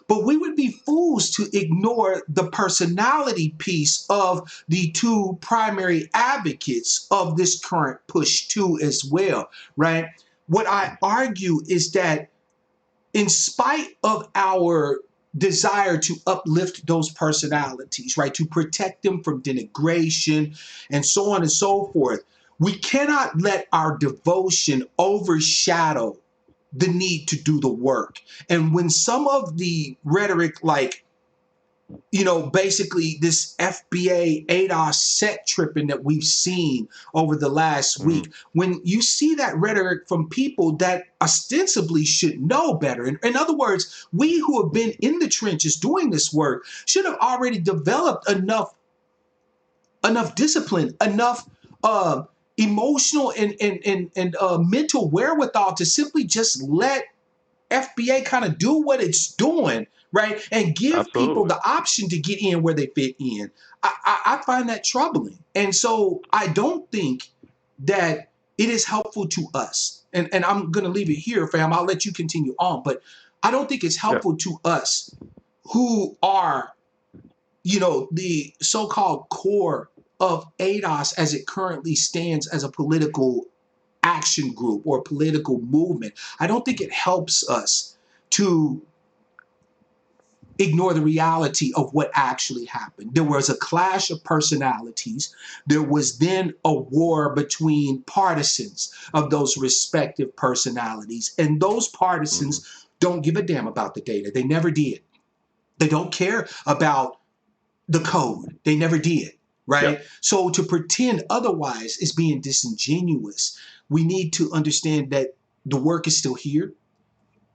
But we would be fools to ignore the personality piece of the two primary advocates of this current push too as well, right? What I argue is that in spite of our desire to uplift those personalities, right, to protect them from denigration and so on and so forth, we cannot let our devotion overshadow the need to do the work. And when some of the rhetoric, like, basically this FBA ADOS set tripping that we've seen over the last Mm-hmm. week, when you see that rhetoric from people that ostensibly should know better, in other words, we who have been in the trenches doing this work should have already developed enough discipline, enough emotional and mental wherewithal to simply just let FBA kind of do what it's doing, right? And give people Absolutely. the option to get in where they fit in. I find that troubling. And so I don't think that it is helpful to us. And I'm going to leave it here, fam. I'll let you continue on. But I don't think it's Yeah. helpful to us who are, the so-called core of ADOS as it currently stands as a political action group or political movement. I don't think it helps us to ignore the reality of what actually happened. There was a clash of personalities. There was then a war between partisans of those respective personalities. And those Mm-hmm. partisans don't give a damn about the data. They never did. They don't care about the code. They never did. Right? Yep. So to pretend otherwise is being disingenuous. We need to understand that the work is still here.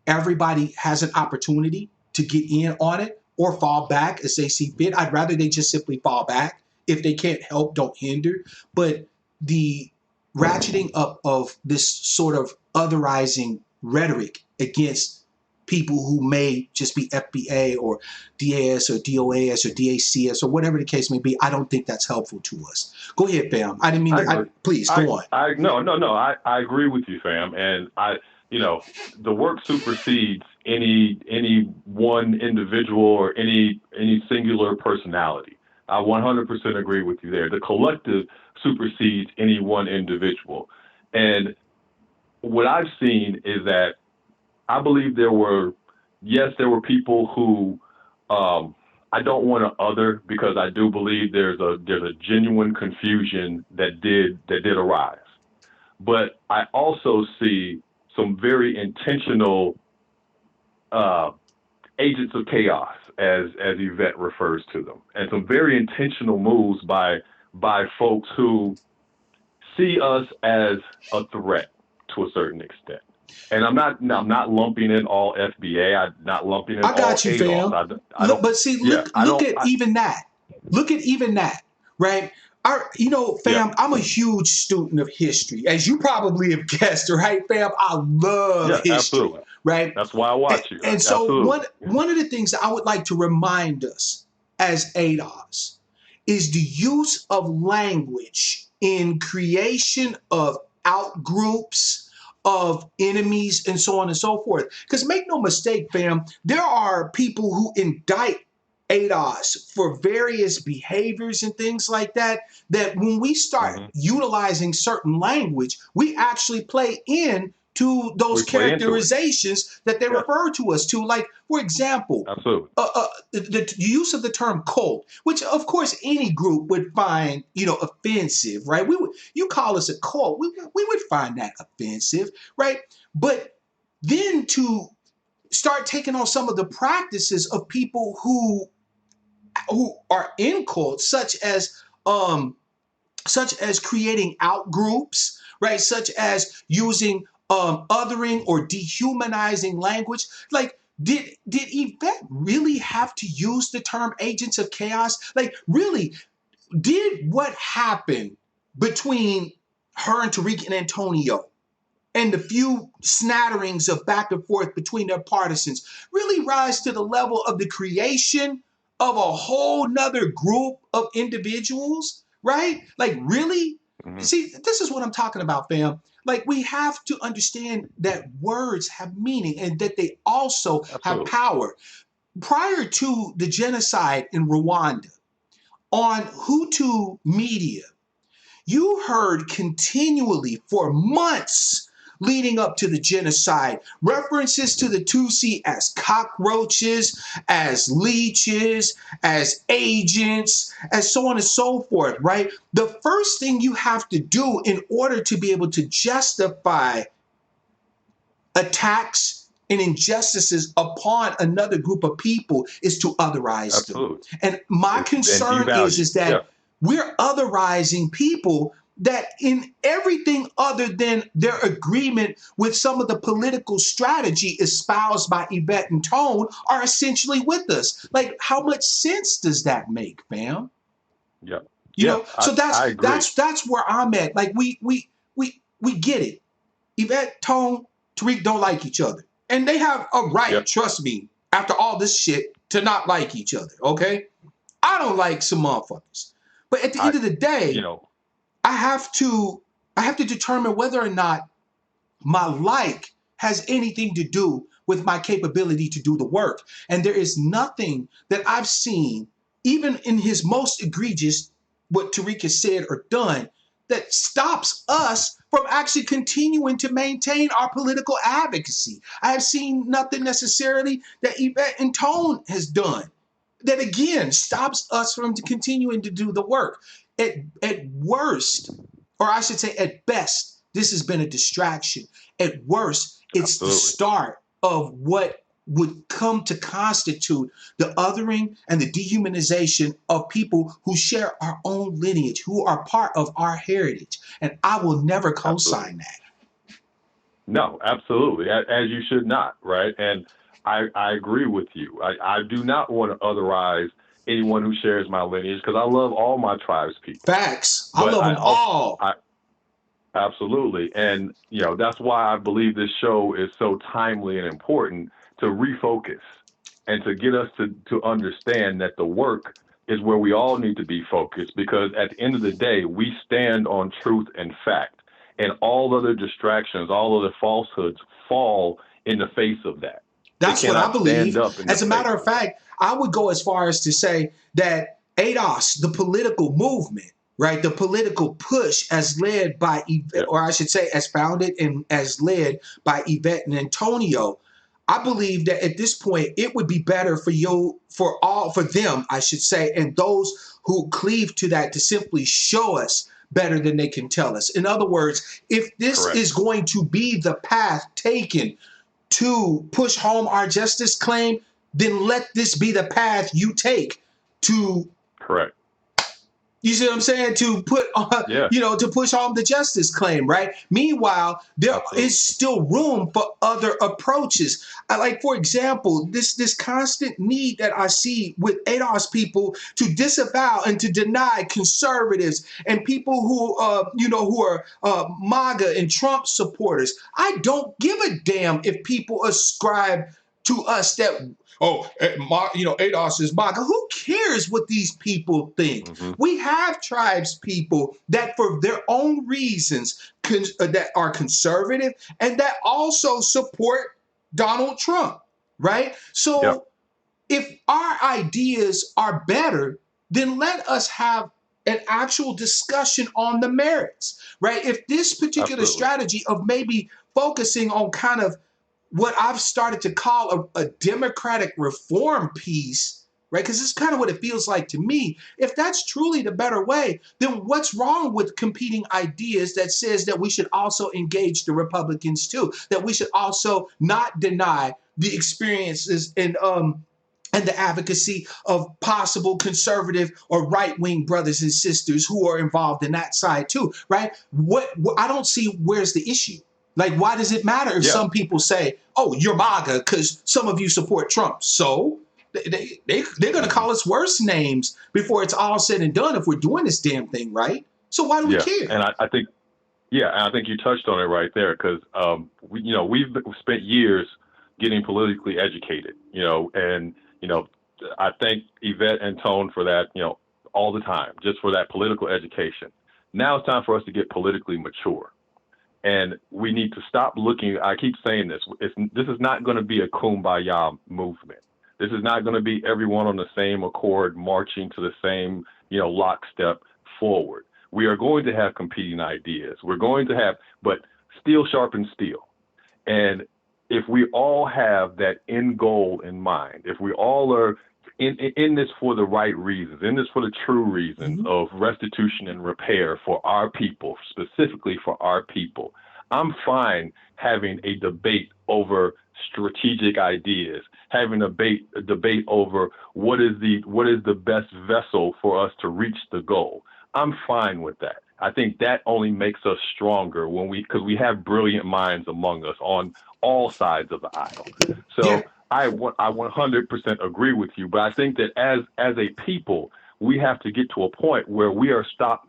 Everybody has an opportunity to get in on it or fall back as they see fit. I'd rather they just simply fall back. If they can't help, don't hinder. But the ratcheting up of this sort of otherizing rhetoric against people who may just be FBA or DAS or DOAS or DACS or whatever the case may be, I don't think that's helpful to us. Go ahead, fam. I didn't mean I to. agree. Please go on. No. I agree with you, fam. And the work supersedes any one individual or any singular personality. I 100% agree with you there. The collective supersedes any one individual. And what I've seen is that I believe there were people who I don't want to other, because I do believe there's a genuine confusion that did arise. But I also see some very intentional agents of chaos, as Yvette refers to them, and some very intentional moves by folks who see us as a threat to a certain extent. And I'm not lumping in all FBA. I'm not lumping in I all got you, ADOS. fam. I don't. But see, Yeah, I look don't. at even that. Look at even that, right? Yeah, Fam, I'm a huge student of history, as you probably have guessed, right, fam? I love yeah, history, absolutely. right? That's why I And, watch you. and so Absolutely. one of the things that I would like to remind us as ADOS is the use of language in creation of outgroups, of enemies, and so on and so forth. Because make no mistake, fam, there are people who indict ADOS for various behaviors and things like that, that when we start Hmm. utilizing certain language, we actually play in to those We play into it. characterizations that they Yes, refer to us to. Like, for example, absolutely. the use of the term cult, which of course any group would find, offensive, right? You call us a cult, we would find that offensive, right? But then to start taking on some of the practices of people who are in cults, such as creating out groups, right? Such as using othering or dehumanizing language. Like, did Yvette really have to use the term agents of chaos? Like, really, did what happened between her and Tariq and Antonio and the few snatterings of back and forth between their partisans really rise to the level of the creation of a whole nother group of individuals, right? Like, really? Hmm. See, this is what I'm talking about, fam. Like, we have to understand that words have meaning and that they also have Absolutely. power. Prior to the genocide in Rwanda, on Hutu media, you heard continually for months leading up to the genocide references to the Tutsi as cockroaches, as leeches, as agents, as so on and so forth, right? The first thing you have to do in order to be able to justify attacks and injustices upon another group of people is to otherize them. Absolutely. And my And concern devalue. is Yeah. that we're otherizing people that in everything other than their agreement with some of the political strategy espoused by Yvette and Tone are essentially with us. Like, how much sense does that make, fam? Yeah. You Yeah. know, so I agree. that's where I'm at. Like, we get it. Yvette, Tone, Tariq don't like each other. And they have a Yeah. right, trust me, after all this shit, to not like each other, okay? I don't like some motherfuckers. But at the I, end of the you day, know, I have to I have to determine whether or not my like has anything to do with my capability to do the work. And there is nothing that I've seen, even in his most egregious, what Tariq has said or done, that stops us from actually continuing to maintain our political advocacy. I have seen nothing necessarily that Yvette and Tone has done that again stops us from continuing to do the work. At worst, or I should say at best, this has been a distraction. At worst, it's the absolutely. start of what would come to constitute the othering and the dehumanization of people who share our own lineage, who are part of our heritage. And I will never Absolutely. co-sign that. No, absolutely. As you should not, right? And I agree with you. I do not want to otherize anyone who shares my lineage because I love all my tribe's people. Facts. I But love I them also, all. I absolutely, and that's why I believe this show is so timely and important to refocus and to get us to understand that the work is where we all need to be focused because at the end of the day, we stand on truth and fact, and all other distractions, all other falsehoods fall in the face of that. They That's what I cannot stand believe. up in the As a face matter of of that. fact, I would go as far as to say that ADOS, the political movement, right, the political push as led by, Yeah, or I should say, as founded and as led by Yvette and Antonio, I believe that at this point it would be better for you, for them, I should say, and those who cleave to that to simply show us better than they can tell us. In other words, if this correct, is going to be the path taken to push home our justice claim, then let this be the path you take to, correct. you see what I'm saying, to put Yeah, to push home the justice claim, right? Meanwhile, there absolutely. is still room for other approaches. Like, for example, this constant need that I see with ADOS people to disavow and to deny conservatives and people who who are MAGA and Trump supporters. I don't give a damn if people ascribe to us that, oh, ADOS is MAGA. Who cares what these people think? Hmm. We have tribes people that, for their own reasons, that are conservative and that also support Donald Trump, right? Yeah, So if our ideas are better, then let us have an actual discussion on the merits, right? If this particular absolutely. strategy of maybe focusing on kind of what I've started to call a democratic reform piece, right? Because it's kind of what it feels like to me. If that's truly the better way, then what's wrong with competing ideas that says that we should also engage the Republicans too, that we should also not deny the experiences and the advocacy of possible conservative or right-wing brothers and sisters who are involved in that side too, right? What I don't see where's the issue. Like, why does it matter if Yeah, some people say, "Oh, you're MAGA because some of you support Trump"? So, they're going to call us worse names before it's all said and done if we're doing this damn thing right. So why do we Yeah, care? and I think and I think you touched on it right there because we've spent years getting politically educated, and I thank Yvette and Tone for that, all the time, just for that political education. Now it's time for us to get politically mature. And we need to stop looking. I keep saying this. This is not going to be a kumbaya movement. This is not going to be everyone on the same accord marching to the same, lockstep forward. We are going to have competing ideas. We're going to have, but steel sharpens steel. And if we all have that end goal in mind, if we all are in this for the right reasons, in this for the true reasons of restitution and repair for our people, specifically for our people, I'm fine having a debate over strategic ideas, having a debate over what is the best vessel for us to reach the goal. I'm fine with that. I think that only makes us stronger because we have brilliant minds among us on all sides of the aisle. So I 100% agree with you, but I think that as a people, we have to get to a point where we stop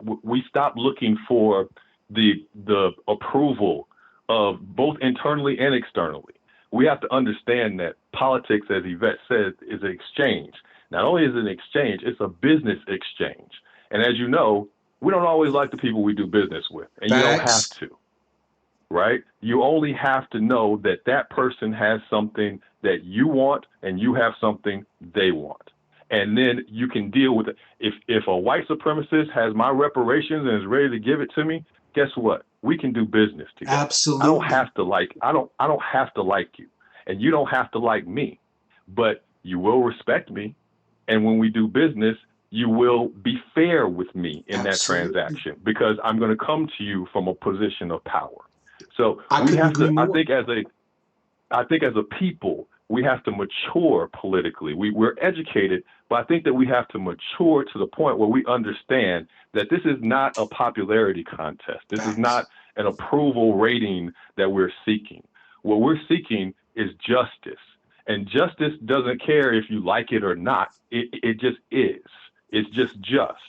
looking for the approval of both internally and externally. We have to understand that politics, as Yvette said, is an exchange. Not only is it an exchange, it's a business exchange. And as you know, we don't always like the people we do business with, and you don't have to, right? You only have to know that that person has something that you want and you have something they want. And then you can deal with it. If a white supremacist has my reparations and is ready to give it to me, guess what? We can do business together. Absolutely. I don't have to like you, and you don't have to like me, but you will respect me. And when we do business, you will be fair with me in that transaction because I'm going to come to you from a position of power. So we have to, I think as a people, we have to mature politically. We're educated, but I think that we have to mature to the point where we understand that this is not a popularity contest. This is not an approval rating that we're seeking. What we're seeking is justice. And justice doesn't care if you like it or not. It just is. It's just.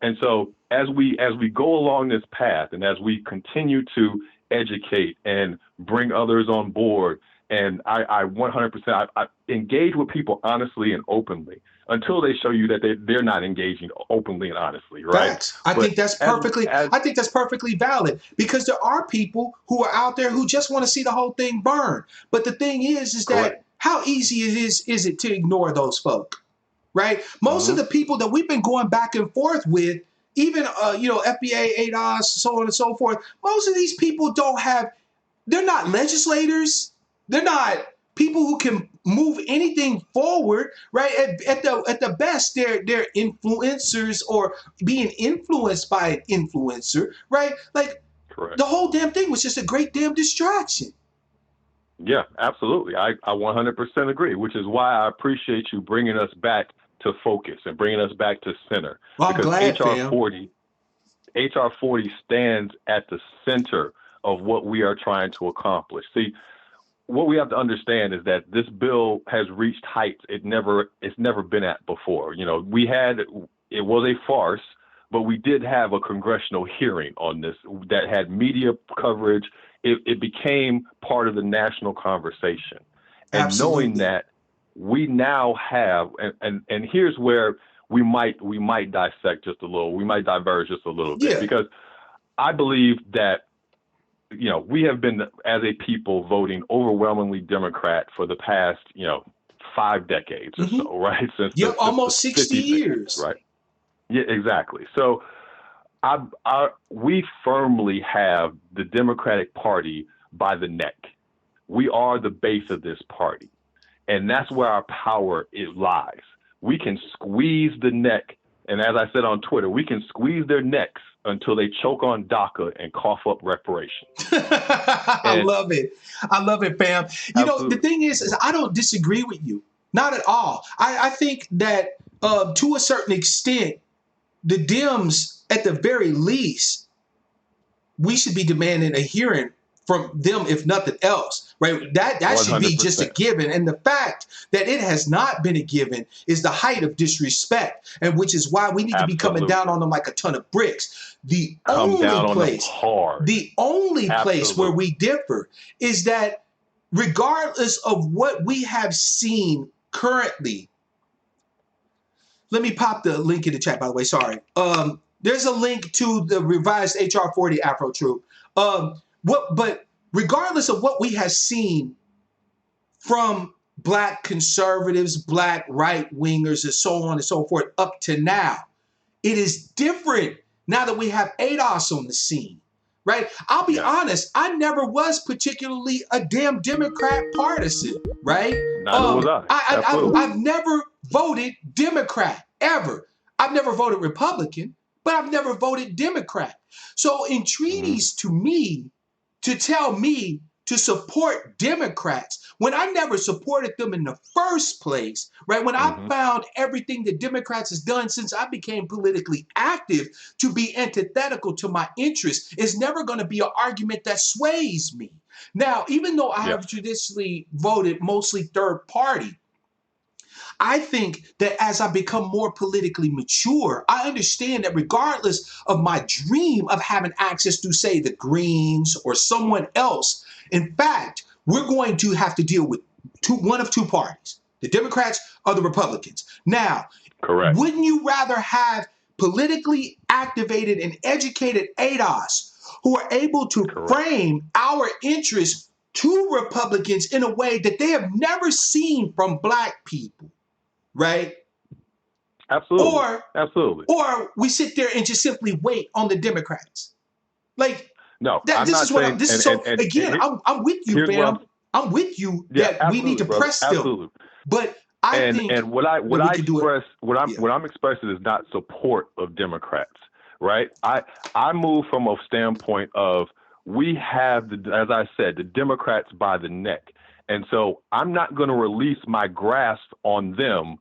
And so as we go along this path and as we continue to educate and bring others on board, and I 100% I engage with people honestly and openly until they show you that they're not engaging openly and honestly, right? I think that's perfectly valid because there are people who are out there who just want to see the whole thing burn. But the thing is that how easy is it to ignore those folk, right? Most of the people that we've been going back and forth with, even FBA, ADOS, so on and so forth, most of these people they're not legislators. They're not people who can move anything forward, right? At the best, they're influencers or being influenced by an influencer, right? Like the whole damn thing was just a great damn distraction. Yeah, absolutely. I 100% agree, which is why I appreciate you bringing us back to focus and bringing us back to center. Well, I'm glad, HR 40 stands at the center of what we are trying to accomplish. See, what we have to understand is that this bill has reached heights it's never been at before. It was a farce, but we did have a congressional hearing on this that had media coverage. It became part of the national conversation. And Absolutely. Knowing that we now have, and here's where we might dissect just a little, we might diverge just a little bit, because I believe that we have been, as a people, voting overwhelmingly Democrat for the past, 5 decades or so, right? Since almost 60 years, right? Yeah, exactly. So we firmly have the Democratic Party by the neck. We are the base of this party, and that's where our power lies. We can squeeze the neck, and as I said on Twitter, we can squeeze their necks until they choke on DACA and cough up reparations. I love it, fam. The thing is I don't disagree with you, not at all. I think that to a certain extent, the Dems, at the very least, we should be demanding a hearing from them, if nothing else, right? That should be just a 100%. given. And the fact that it has not been a given is the height of disrespect, and which is why we need to be coming Absolutely. down on them like a ton of bricks. Come down on them hard. The only place where Absolutely. we differ is that regardless of what we have seen currently, let me pop the link in the chat, by the way. Sorry. There's a link to the revised HR 40 Afro Troop. But regardless of what we have seen from Black conservatives, Black right-wingers, and so on and so forth up to now, it is different now that we have ADOS on the scene, right? I'll be honest, I never was particularly a damn Democrat partisan, right? Neither was I. I've never voted Democrat, ever. I've never voted Republican, but I've never voted Democrat. So entreaties to me, to tell me to support Democrats when I never supported them in the first place, right? When I found everything that Democrats has done since I became politically active to be antithetical to my interests is never going to be an argument that sways me. Now, even though I have traditionally voted mostly third party, I think that as I become more politically mature, I understand that regardless of my dream of having access to, say, the Greens or someone else, in fact, we're going to have to deal with one of two parties, the Democrats or the Republicans. Now, correct. Wouldn't you rather have politically activated and educated ADOS who are able to frame our interests to Republicans in a way that they have never seen from Black people? Right? Absolutely. Or we sit there and just simply wait on the Democrats. Like, no, I'm with you, fam. I'm with you that we need to press them. But I think what I'm expressing is not support of Democrats, right? I move from a standpoint of we have, as I said, the Democrats by the neck. And so I'm not going to release my grasp on them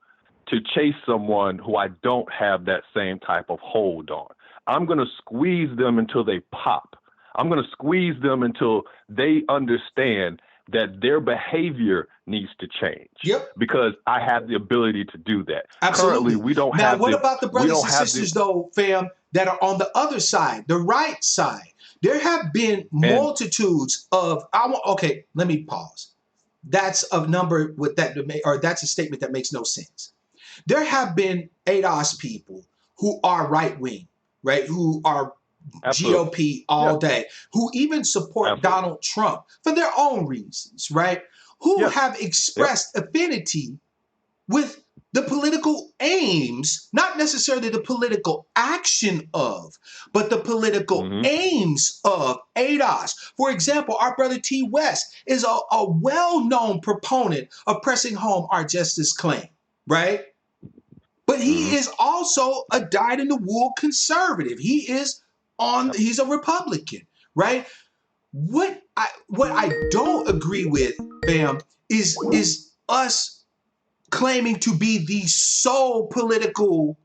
to chase someone who I don't have that same type of hold on. I'm going to squeeze them until they pop. I'm going to squeeze them until they understand that their behavior needs to change. Yep. Because I have the ability to do that. Absolutely. Currently, we don't now, have. Now, what about the brothers and sisters, though, fam, that are on the other side, the right side? There have been multitudes of. Okay, let me pause. That's a number with that, or that's a statement that makes no sense. There have been ADOS people who are right wing, right? Who are GOP all day, who even support Donald Trump for their own reasons, right? Who have expressed affinity with the political aims, not necessarily the political action of, but the political aims of ADOS. For example, our brother T. West is a well-known proponent of pressing home our justice claim, right? But he is also a dyed-in-the-wool conservative. He's a Republican, right? What I don't agree with, fam, is us claiming to be the sole political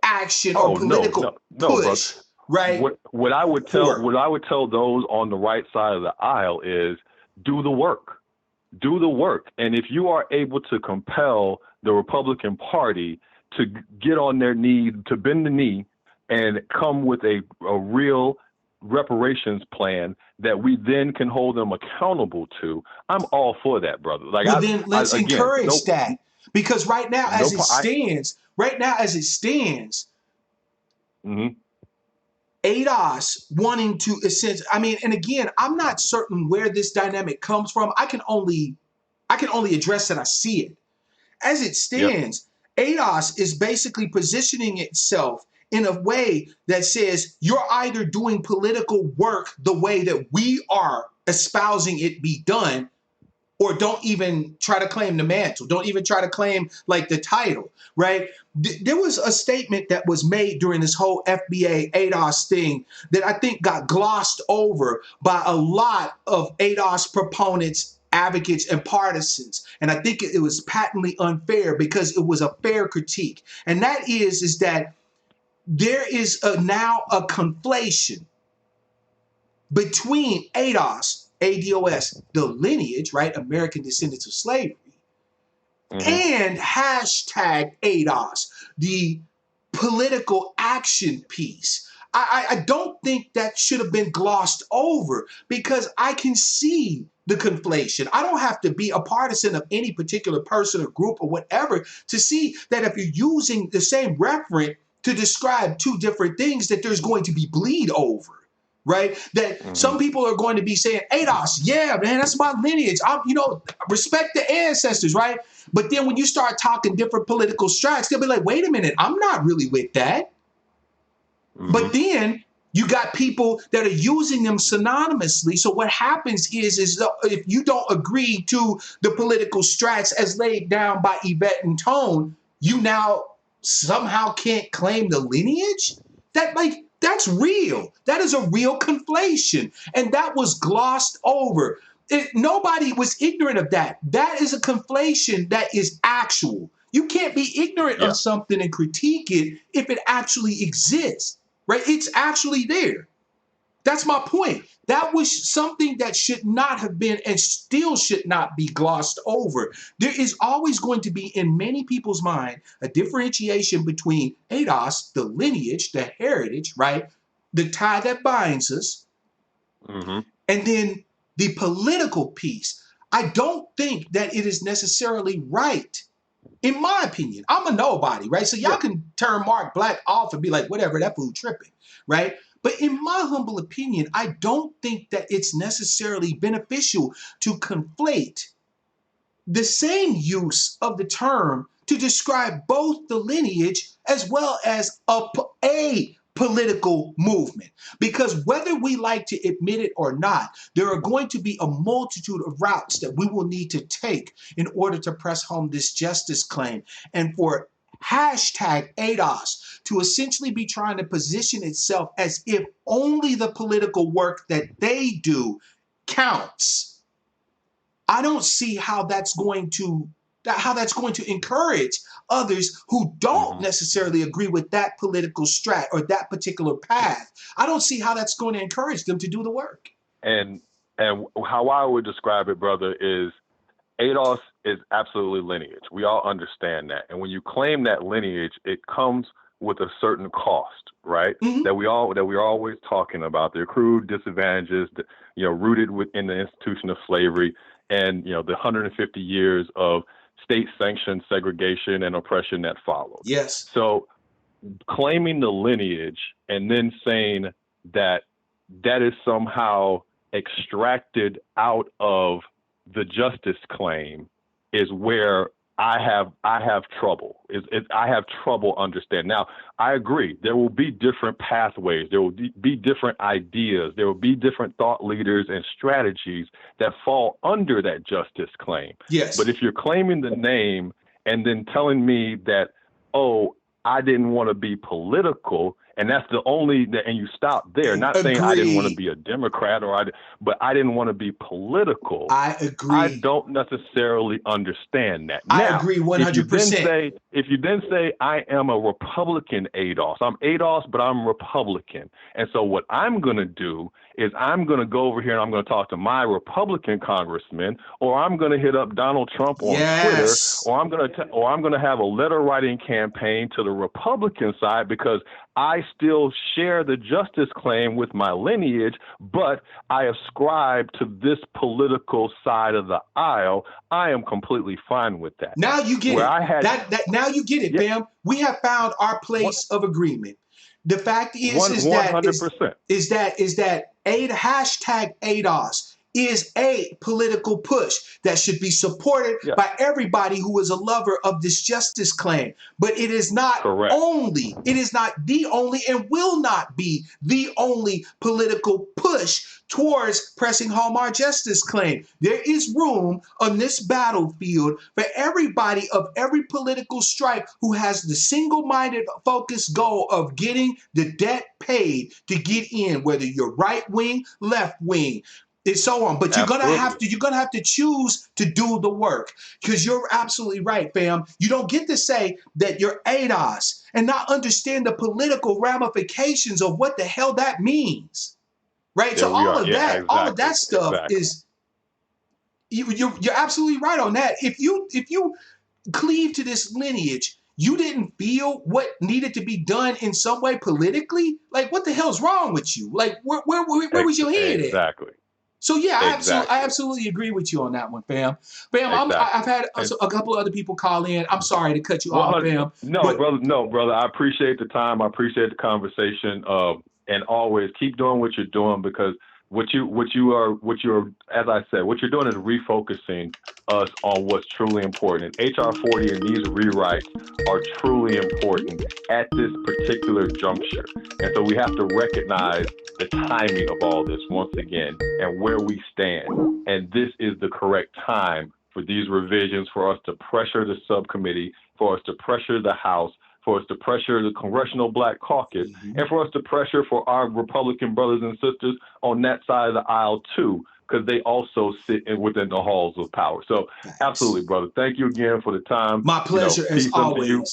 action or political push, right? What I would tell those on the right side of the aisle is do the work. Do the work. And if you are able to compel the Republican Party to get on their knees, to bend the knee and come with a real reparations plan that we then can hold them accountable to, I'm all for that, brother. Like, well, then let's encourage that, because right now, as it stands, ADOS wanting to and again, I'm not certain where this dynamic comes from. I can only address that I see it. As it stands, ADOS is basically positioning itself in a way that says you're either doing political work the way that we are espousing it be done, or don't even try to claim the mantle. Don't even try to claim like the title, right? There was a statement that was made during this whole FBA ADOS thing that I think got glossed over by a lot of ADOS proponents, advocates, and partisans. And I think it was patently unfair because it was a fair critique. And that is that there is now a conflation between ADOS, the lineage, right? American descendants of slavery, Mm-hmm. and hashtag ADOS, the political action piece. I don't think that should have been glossed over because I can see the conflation. I don't have to be a partisan of any particular person or group or whatever to see that if you're using the same referent to describe two different things, that there's going to be bleed over. Right? That Mm-hmm. some people are going to be saying, ADOS, yeah, man, that's my lineage. Respect the ancestors, right? But then when you start talking different political strats, they'll be like, wait a minute, I'm not really with that. Mm-hmm. But then you got people that are using them synonymously. So what happens is if you don't agree to the political strats as laid down by Yvette and Tone, you now somehow can't claim the lineage? That's real. That is a real conflation. And that was glossed over. Nobody was ignorant of that. That is a conflation that is actual. You can't be ignorant Yeah. of something and critique it if it actually exists, right? It's actually there. That's my point. That was something that should not have been and still should not be glossed over. There is always going to be in many people's mind a differentiation between ADOS, the lineage, the heritage, right? The tie that binds us, Mm-hmm. and then the political piece. I don't think that it is necessarily right, in my opinion. I'm a nobody, right? So y'all Yeah. can turn Mark Black off and be like, whatever, that fool tripping, right? But in my humble opinion, I don't think that it's necessarily beneficial to conflate the same use of the term to describe both the lineage as well as a political movement. Because whether we like to admit it or not, there are going to be a multitude of routes that we will need to take in order to press home this justice claim. And for hashtag ADOS to essentially be trying to position itself as if only the political work that they do counts, I don't see how that's going to encourage others who don't Mm-hmm. necessarily agree with that political strat or that particular path. I don't see how that's going to encourage them to do the work. And how I would describe it, brother, is ADOS is absolutely lineage. We all understand that. And when you claim that lineage, it comes with a certain cost, right? Mm-hmm. That we're always talking about, the accrued disadvantages, rooted within the institution of slavery, and the 150 years of state-sanctioned segregation and oppression that followed. Yes. So claiming the lineage and then saying that is somehow extracted out of the justice claim is where I have trouble. I have trouble understanding. Now, I agree. There will be different pathways. There will be different ideas. There will be different thought leaders and strategies that fall under that justice claim. Yes. But if you're claiming the name and then telling me that, oh, I didn't want to be political, and that's and you stop there. Not Agreed. saying I didn't want to be a Democrat but I didn't want to be political. I agree. I don't necessarily understand that. I Now, agree 100%. If you then say I am a Republican ADOS, I'm ADOS, but I'm Republican. And so what I'm going to do is I'm going to go over here and I'm going to talk to my Republican congressman, or I'm going to hit up Donald Trump on Twitter, or I'm going to have a letter writing campaign to the Republican side because I still share the justice claim with my lineage, but I ascribe to this political side of the aisle. I am completely fine with that. Now you get it. Now you get it, fam. We have found our place of agreement. The fact is 100%. that hashtag ADOS is a political push that should be supported by everybody who is a lover of this justice claim. But it is not it is not the only and will not be the only political push towards pressing home our justice claim. There is room on this battlefield for everybody of every political stripe who has the single-minded focused goal of getting the debt paid to get in, whether you're right wing, left wing, and so on. But you're gonna have to choose to do the work, because you're absolutely right, fam. You don't get to say that you're ADOS and not understand the political ramifications of what the hell that means. right? There So we are. Yeah, all of exactly. that stuff Exactly. is you're absolutely right on that. If you cleave to this lineage, you didn't feel what needed to be done in some way politically. Like, what the hell's wrong with you? Like, where was your head at? Exactly. So yeah, I Exactly. absolutely agree with you on that one, fam. Fam, I've Exactly. had And a couple of other people call in. I'm sorry to cut you off, 100. fam, No, but brother. No, brother. I appreciate the time. I appreciate the conversation. And always keep doing what you're doing, because what you're, as I said, what you're doing is refocusing us on what's truly important. And HR 40 and these rewrites are truly important at this particular juncture. And so we have to recognize the timing of all this once again and where we stand. And this is the correct time for these revisions, for us to pressure the subcommittee, for us to pressure the House, for us to pressure the Congressional Black Caucus, and for us to pressure for our Republican brothers and sisters on that side of the aisle too, because they also sit within the halls of power. So absolutely, brother. Thank you again for the time. my pleasure as Peace unto you. always.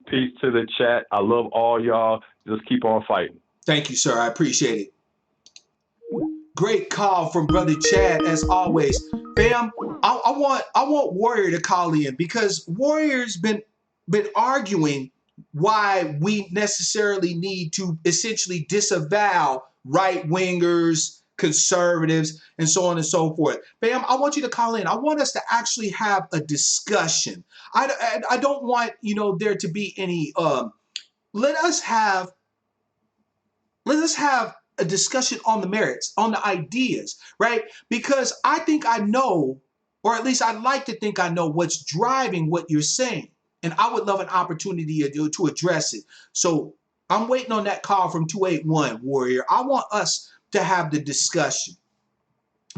Peace to the chat. I love all y'all. Just keep on fighting. Thank you, sir. I appreciate it. Great call from Brother Chad as always. Fam, I want Warrior to call in, because Warrior's been arguing why we necessarily need to essentially disavow right wingers, conservatives, and so on and so forth. Fam, I want you to call in. I want us to actually have a discussion. I don't want there to be any let us have a discussion on the merits, on the ideas, right? Because I think I know, or at least I'd like to think I know what's driving what you're saying. And I would love an opportunity to address it. So I'm waiting on that call from 281, Warrior. I want us to have the discussion,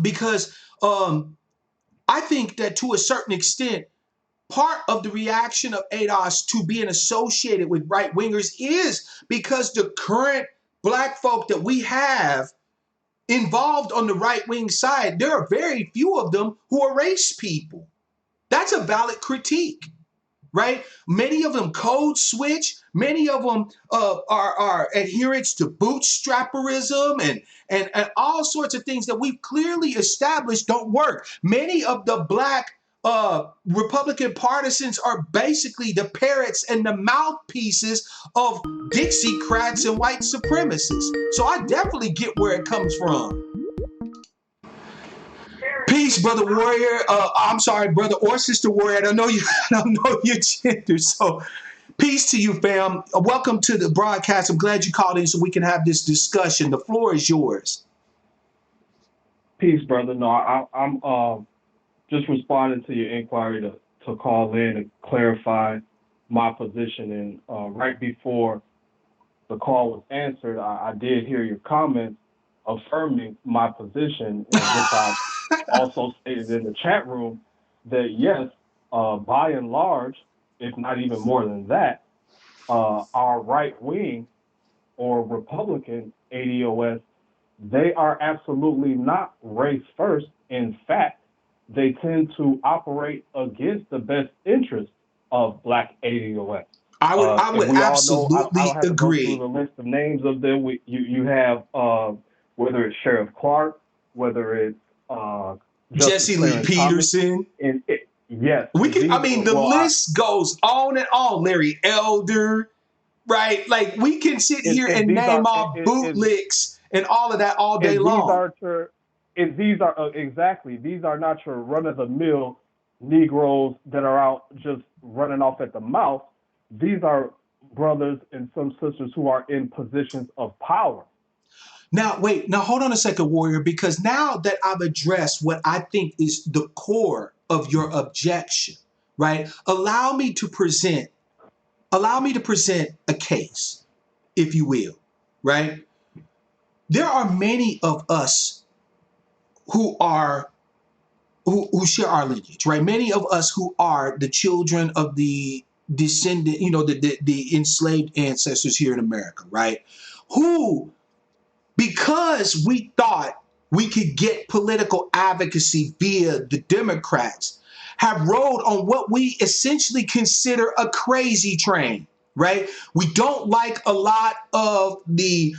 because I think that to a certain extent, part of the reaction of ADOS to being associated with right wingers is because the current black folk that we have involved on the right wing side, there are very few of them who are race people. That's a valid critique, right? Many of them code switch. Many of them are adherents to bootstrapperism and all sorts of things that we've clearly established don't work. Many of the black Republican partisans are basically the parrots and the mouthpieces of Dixiecrats and white supremacists. So I definitely get where it comes from. Peace, brother warrior. I'm sorry, brother or sister warrior. I don't know you. I don't know your gender. So, peace to you, fam. Welcome to the broadcast. I'm glad you called in so we can have this discussion. The floor is yours. Peace, brother. No, I'm just responding to your inquiry to call in and clarify my position. And right before the call was answered, I did hear your comments affirming my position, in which I also stated in the chat room that yes, by and large, if not even more than that, our right wing or Republican ADOS, they are absolutely not race first. In fact, they tend to operate against the best interest of black ADOS. I would And we all know, I absolutely don't have to go through agree. the list of names of them. You have, whether it's Sheriff Clark, whether it's Justice Jesse Lee Clarence Thomas, Peterson. and yes, We and can. I these, mean, the well, list goes on and on. Larry Elder, right? Like, we can sit here and and these name are, off bootlicks and all of that all day and these long. are your, and these are exactly, these are not your run of the mill Negroes that are out just running off at the mouth. These are brothers and some sisters who are in positions of power. Now, wait, now hold on a second, Warrior, because now that I've addressed what I think is the core of your objection, right? Allow me to present a case, if you will, right? There are many of us who are who share our lineage, right? Many of us who are the children of the descendant, the enslaved ancestors here in America, right? Who, because we thought we could get political advocacy via the Democrats, have rode on what we essentially consider a crazy train, right? We don't like a lot of the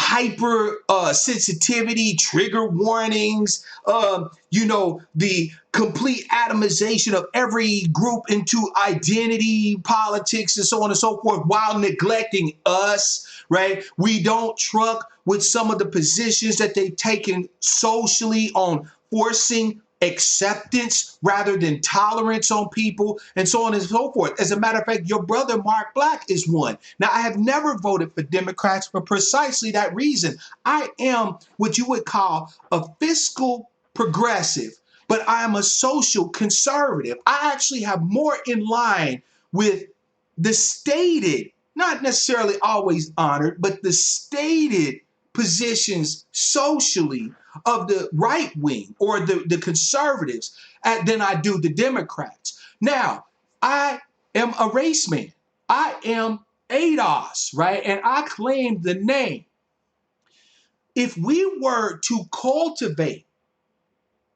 hyper sensitivity, trigger warnings, the complete atomization of every group into identity politics and so on and so forth while neglecting us, right? We don't truck with some of the positions that they've taken socially on forcing acceptance rather than tolerance on people and so on and so forth. As a matter of fact, your brother Mark Black is one. Now, I have never voted for Democrats for precisely that reason. I am what you would call a fiscal progressive, but I am a social conservative. I actually have more in line with the stated, not necessarily always honored, but the stated positions socially of the right wing or the conservatives than I do the Democrats. Now, I am a race man. I am ADOS, right? And I claim the name. If we were to cultivate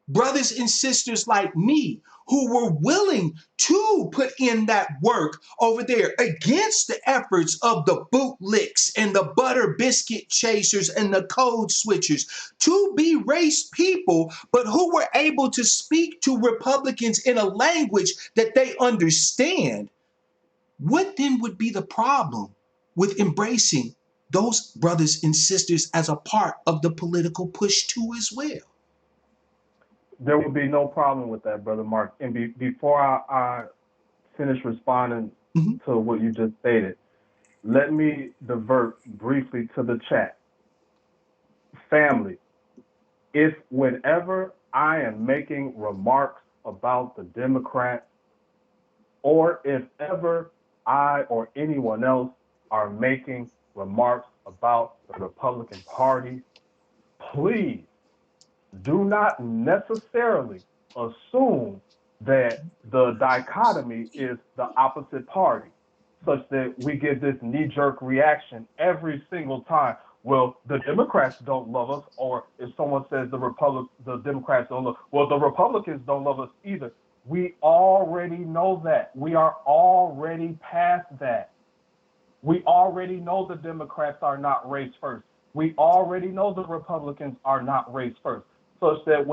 brothers and sisters like me who were willing to put in that work over there against the efforts of the bootlicks and the butter biscuit chasers and the code switchers to be race people, but who were able to speak to Republicans in a language that they understand, what then would be the problem with embracing those brothers and sisters as a part of the political push too as well? There would be no problem with that, Brother Mark. And before I finish responding Mhm. to what you just stated, let me divert briefly to the chat. Family, if whenever I am making remarks about the Democrats, or if ever I or anyone else are making remarks about the Republican Party, please do not necessarily assume that the dichotomy is the opposite party, such that we get this knee-jerk reaction every single time. Well, the Democrats don't love us, or if someone says the Democrats don't love, well, the Republicans don't love us either. We already know that. We are already past that. We already know the Democrats are not race first. We already know the Republicans are not race first. Such that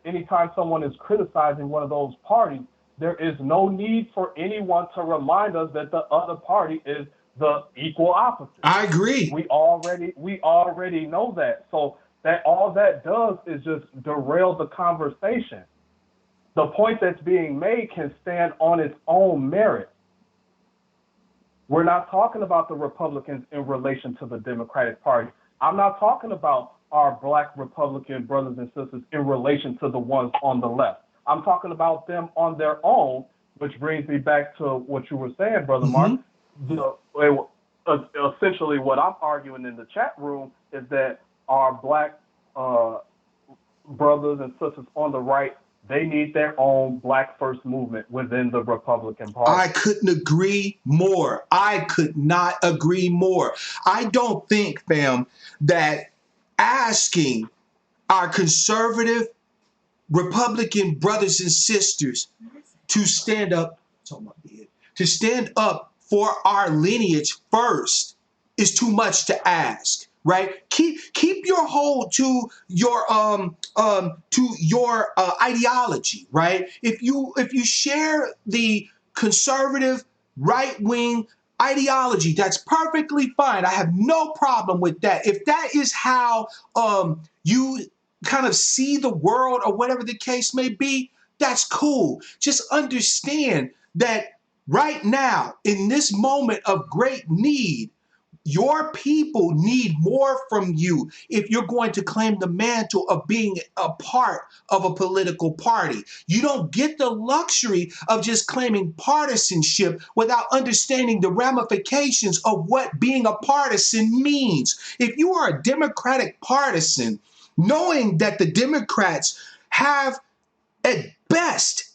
anytime someone is criticizing one of those parties, there is no need for anyone to remind us that the other party is the equal opposite. I agree. We already know that. So that all that does is just derail the conversation. The point that's being made can stand on its own merit. We're not talking about the Republicans in relation to the Democratic Party. I'm not talking about our black Republican brothers and sisters in relation to the ones on the left. I'm talking about them on their own, which brings me back to what you were saying, Brother Mark. Essentially, what I'm arguing in the chat room is that our black brothers and sisters on the right, they need their own black first movement within the Republican Party. I couldn't agree more. I could not agree more. I don't think, fam, that asking our conservative Republican brothers and sisters to stand up, to stand up for our lineage first is too much to ask, right? Keep your hold to your ideology, right? If you share the conservative right wing ideology, that's perfectly fine. I have no problem with that. If that is how you kind of see the world or whatever the case may be, that's cool. Just understand that right now, in this moment of great need, your people need more from you if you're going to claim the mantle of being a part of a political party. You don't get the luxury of just claiming partisanship without understanding the ramifications of what being a partisan means. If you are a Democratic partisan, knowing that the Democrats have at best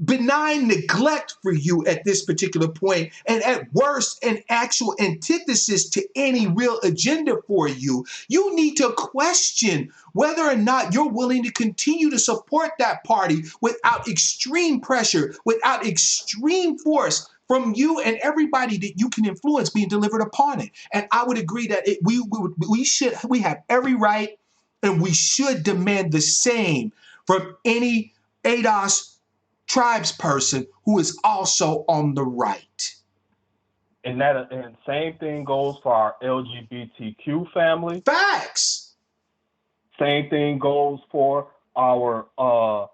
benign neglect for you at this particular point, and at worst an actual antithesis to any real agenda for you, you need to question whether or not you're willing to continue to support that party without extreme pressure, without extreme force from you and everybody that you can influence being delivered upon it. And I would agree that we have every right and we should demand the same from any ADOS tribes person who is also on the right. And same thing goes for our LGBTQ family. Facts. Same thing goes for our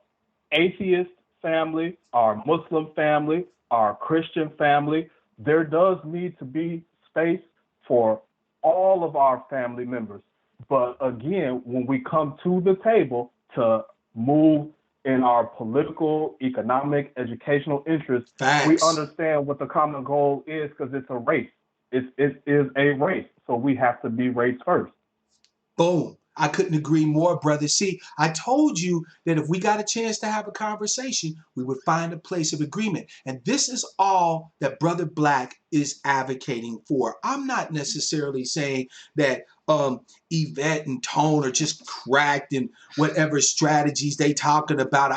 atheist family, our Muslim family, our Christian family. There does need to be space for all of our family members. But again, when we come to the table to move in our political, economic, educational interests, Facts. we understand what the common goal is because it's a race. It is a race. So we have to be race first. Boom. I couldn't agree more, brother. See, I told you that if we got a chance to have a conversation, we would find a place of agreement. And this is all that Brother Black is advocating for. I'm not necessarily saying that Yvette and Tone are just cracked in whatever strategies they talking about.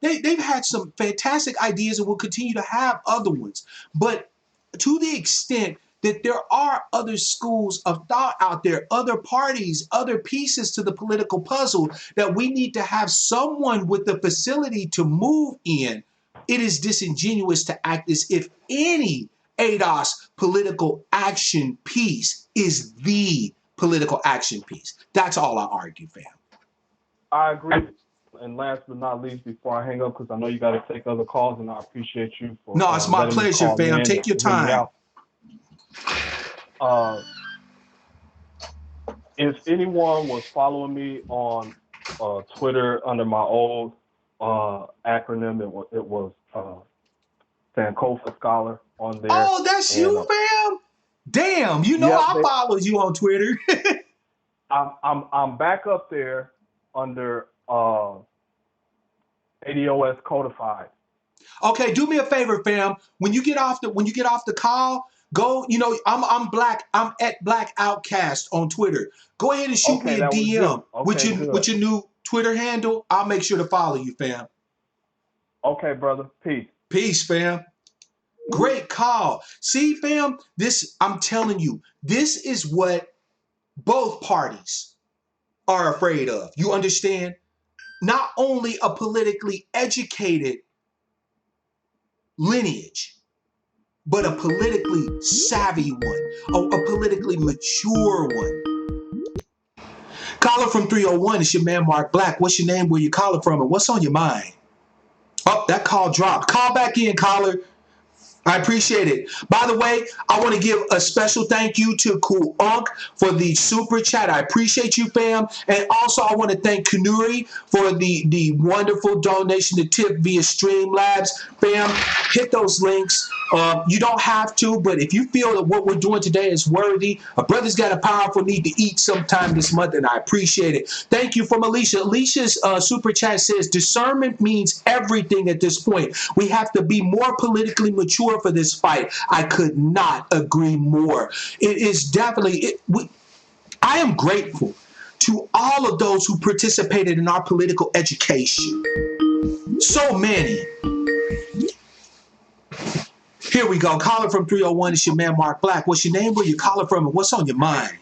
They've had some fantastic ideas and will continue to have other ones. But to the extent that there are other schools of thought out there, other parties, other pieces to the political puzzle that we need to have someone with the facility to move in, it is disingenuous to act as if any ADOS political action piece is the political action piece. That's all I argue, fam. I agree. And last but not least, before I hang up, because I know you got to take other calls, and I appreciate you for No, it's my pleasure, fam. Take your time. If anyone was following me on Twitter under my old acronym, it was Sankofa Scholar on there. Oh, that's you, fam. Damn, I followed you on Twitter. I'm back up there under ADOS Codified. Okay, do me a favor, fam. When you get off the call, go. I'm Black. I'm at Black Outcast on Twitter. Go ahead and shoot me a DM with your new Twitter handle. I'll make sure to follow you, fam. Okay, brother. Peace, fam. Great call. See, fam, I'm telling you, this is what both parties are afraid of. You understand? Not only a politically educated lineage, but a politically savvy one, a politically mature one. Caller from 301, it's your man Mark Black. What's your name, where you calling from, and what's on your mind? Oh, that call dropped. Call back in, caller. I appreciate it. By the way, I want to give a special thank you to Cool Unk for the super chat. I appreciate you, fam. And also, I want to thank Kanuri for the wonderful donation to tip via Streamlabs. Fam, hit those links. You don't have to, but if you feel that what we're doing today is worthy, a brother's got a powerful need to eat sometime this month, and I appreciate it. Thank you from Alicia. Alicia's super chat says, discernment means everything at this point. We have to be more politically mature for this fight. I could not agree more. It is definitely, I am grateful to all of those who participated in our political education. So many. Here we go. Caller from 301. It's your man, Mark Black. What's your name? Where you calling from? And what's on your mind?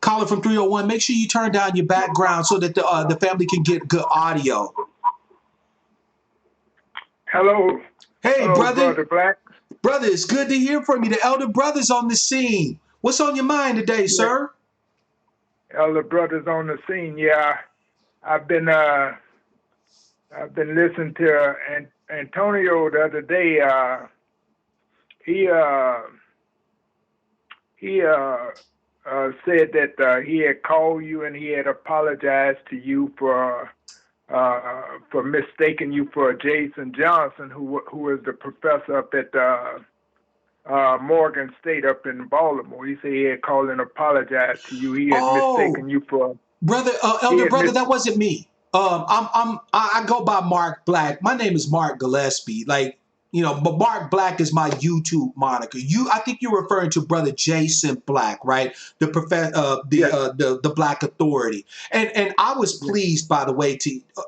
Caller from 301. Make sure you turn down your background so that the family can get good audio. Hello. Hey, hello, brother. Black. Brother, it's good to hear from you. The elder brother's on the scene. What's on your mind today, sir? Elder brother's on the scene. Yeah, I've been listening to Antonio the other day. He said that he had called you and he had apologized to you for mistaking you for Jason Johnson, who is the professor up at Morgan State up in Baltimore. He said he had called and apologized to you. He had mistaken you for elder brother. That wasn't me. I go by Mark Black. My name is Mark Gillespie. But Mark Black is my YouTube moniker. I think you're referring to Brother Jason Black, right? The Black Authority. And I was pleased, by the way,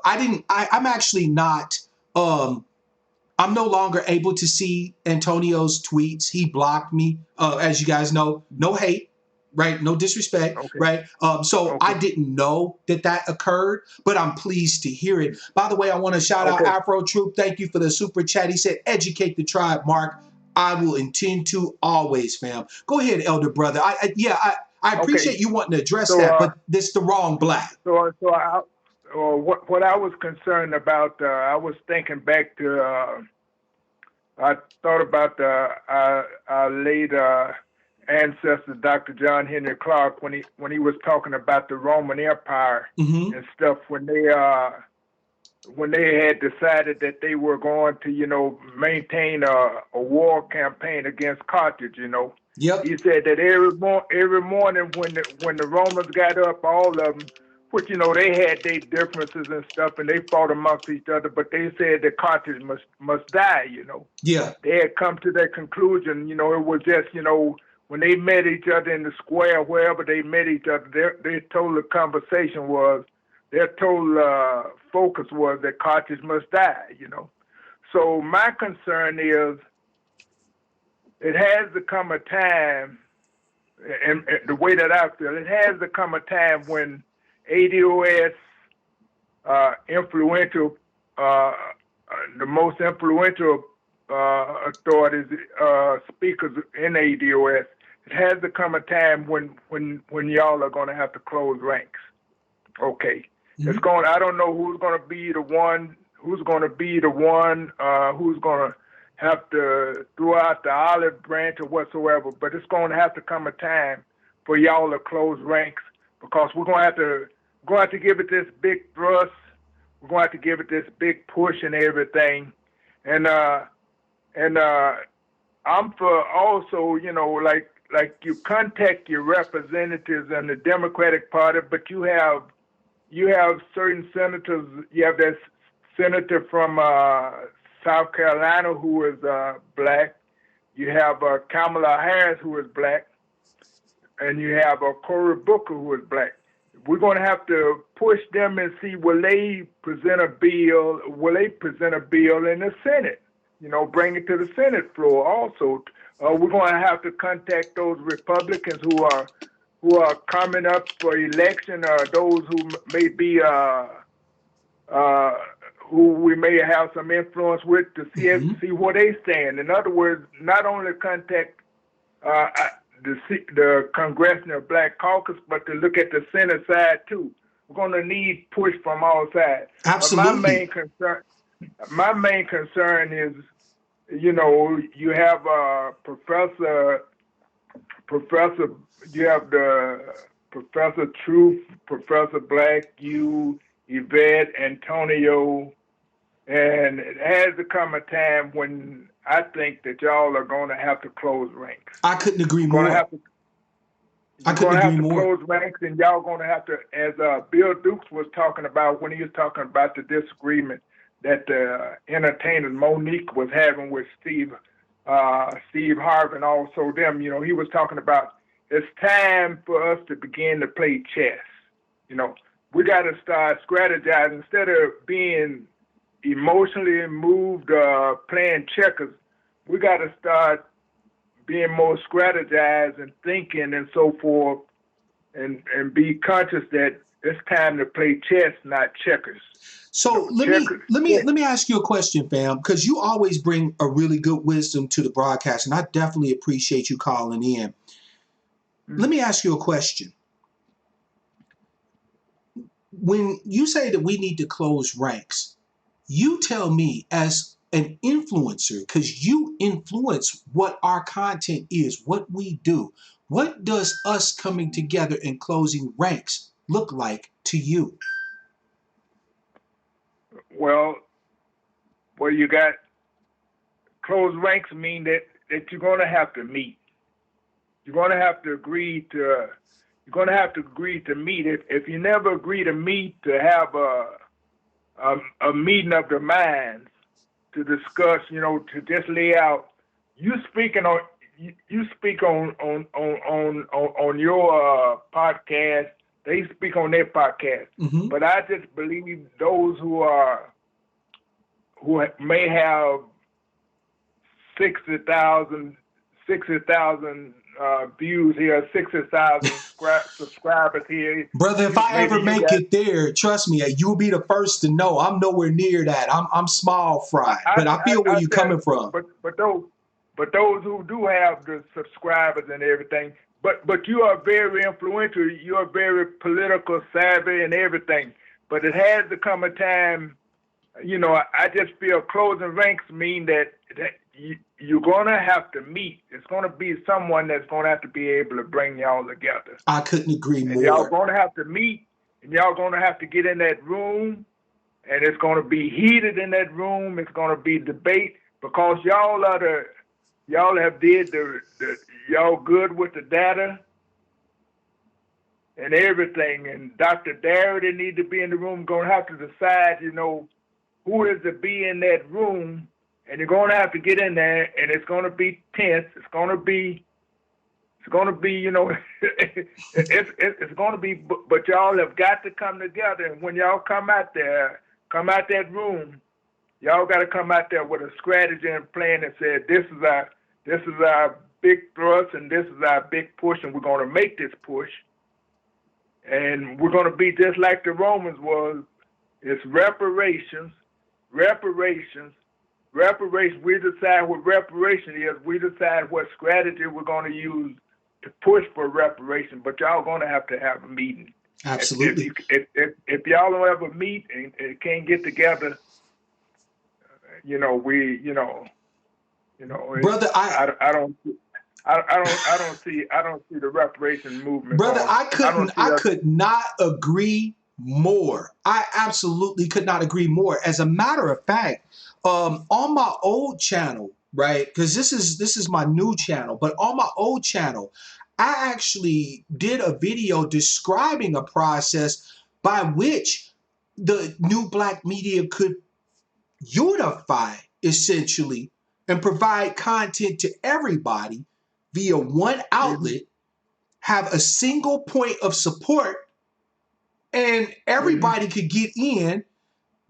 I'm actually not I'm no longer able to see Antonio's tweets. He blocked me. As you guys know, no hate, right? No disrespect, Okay. right? So I Okay. didn't know that occurred, but I'm pleased to hear it. By the way, I want to shout out Okay. Afro Troop. Thank you for the super chat. He said, educate the tribe, Mark. I will intend to always, fam. Go ahead, elder brother. I Okay. appreciate you wanting to address So that, but this the wrong black. what I was concerned about, I was thinking back to, I thought about our late ancestor, Dr. John Henry Clark, when he was talking about the Roman Empire Mm-hmm. and stuff, when they had decided that they were going to, maintain a war campaign against Carthage, Yep. he said that every morning when the Romans got up, all of them, which they had their differences and stuff, and they fought amongst each other, but they said that Carthage must die. Yeah. They had come to that conclusion. It was just when they met each other in the square, wherever they met each other, their total conversation was, their total focus was that Carthage must die. So my concern is, it has to come a time, and the way that I feel, it has to come a time when ADOS influential, the most influential authorities, speakers in ADOS, it has to come a time when y'all are going to have to close ranks. Okay, it's going. I don't know who's going to be the one. Who's going to have to throw out the olive branch or whatsoever? But it's going to have to come a time for y'all to close ranks, because we're going to have to give it this big thrust. We're going to have to give it this big push and everything. And I'm for also, like you contact your representatives in the Democratic Party, but you have certain senators. You have that senator from South Carolina who is black. You have Kamala Harris who is black, and you have Cory Booker who is black. We're going to have to push them and see, will they present a bill? Will they present a bill in the Senate? Bring it to the Senate floor. Also, we're going to have to contact those Republicans who are coming up for election, those who may be who we may have some influence with, to see where they stand. In other words, not only contact the Congressional Black Caucus, but to look at the Senate side too. We're going to need push from all sides. Absolutely. My main concern is, you have Professor. You have the Professor Truth, Professor Black, you, Yvette, Antonio, and it has to come a time when I think that y'all are going to have to close ranks. I couldn't agree more. You're going to have to close ranks, and y'all going to have to, as Bill Dukes was talking about when he was talking about the disagreement that the entertainer Monique was having with Steve Harvey and also them. He was talking about, it's time for us to begin to play chess. We got to start strategizing instead of being emotionally moved playing checkers. We got to start being more strategized and thinking and so forth, and be conscious that it's time to play chess, not checkers. So let me ask you a question, fam, because you always bring a really good wisdom to the broadcast, and I definitely appreciate you calling in. Let me ask you a question. When you say that we need to close ranks, you tell me as an influencer, because you influence what our content is, what we do. What does us coming together and closing ranks look like to you? Well, you got closed ranks mean that you're going to have to meet. You're going to have to agree to. You're going to have to agree to meet. If you never agree to meet, to have a meeting of the minds to discuss, to just lay out. You speak on your podcast. They speak on their podcast. But I just believe those who may have 60,000 views here, 60,000 subscribers here. Brother, if I Maybe ever you make got. it there, trust me, you'll be the first to know. I'm nowhere near that. I'm small fry, but I feel where I you're said, coming from. but those who do have the subscribers and everything, but you are very influential. You are very political savvy and everything. But it has to come a time. I just feel closing ranks mean that you're gonna have to meet. It's gonna be someone that's gonna have to be able to bring y'all together. I couldn't agree And y'all more. gonna have to meet, and y'all gonna have to get in that room, and it's gonna be heated in that room. It's gonna be debate because y'all have did y'all good with the data and everything. And Dr. Darity need to be in the room. Gonna have to decide, who is to be in that room, and you're gonna have to get in there, and it's gonna be tense. It's gonna be, it's gonna be. But y'all have got to come together, and when y'all come out that room, y'all got to come out there with a strategy and plan and say, this is our big thrust, and this is our big push, and we're gonna make this push, and we're gonna be just like the Romans was. It's reparations. We decide what reparation is. We decide what strategy we're going to use to push for reparation. But y'all going to have a meeting. Absolutely. If y'all don't ever meet and can't get together, Brother, I don't see the reparation movement. Brother, going. I could not agree more. I absolutely could not agree more. As a matter of fact, on my old channel, right? Because this is my new channel, but on my old channel, I actually did a video describing a process by which the new black media could unify essentially and provide content to everybody via one outlet, have a single point of support, and everybody could get in,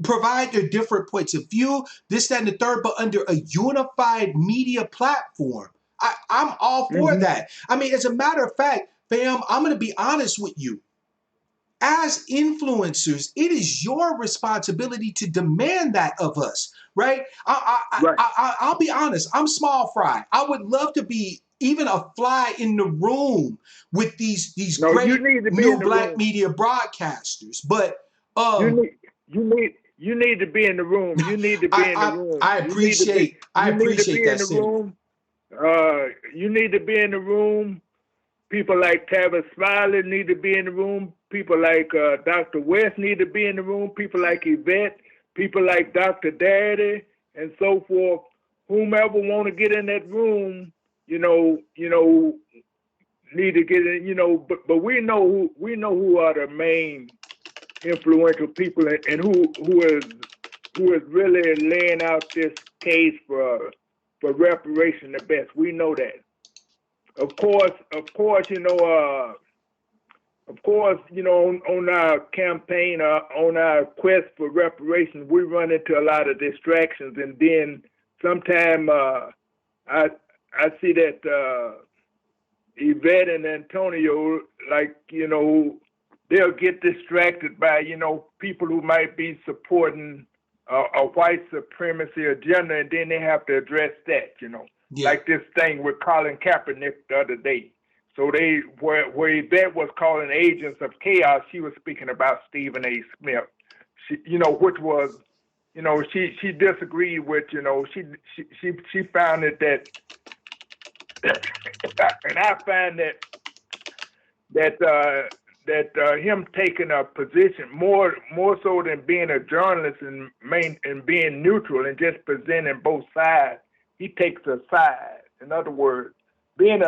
provide their different points of view, this, that, and the third, but under a unified media platform. I'm all for that. I mean, as a matter of fact, fam, I'm going to be honest with you. As influencers, it is your responsibility to demand that of us, right? I'll be honest. I'm small fry. I would love to be even a fly in the room with these No, great you need to be new in the black room. media broadcasters. But you need to be in the room. You need to be in the room. I appreciate that, room. You need to be in the room. People like Tavis Smiley need to be in the room. People like Dr. West need to be in the room. People like Yvette. People like Dr. Daddy, and so forth. Whomever want to get in that room, need to get in. But we know who are the main influential people and who is really laying out this case for reparation the best. We know that. Of course, on our campaign, on our quest for reparations, we run into a lot of distractions, and then sometime I see that Yvette and Antonio, they'll get distracted by people who might be supporting a white supremacy agenda, and then they have to address that. Yeah. Like this thing with Colin Kaepernick the other day. So where Yvette was calling agents of chaos, she was speaking about Stephen A. Smith. Which was, she disagreed with, she found it that, and I find that him taking a position more so than being a journalist and being neutral and just presenting both sides, he takes a side. In other words, being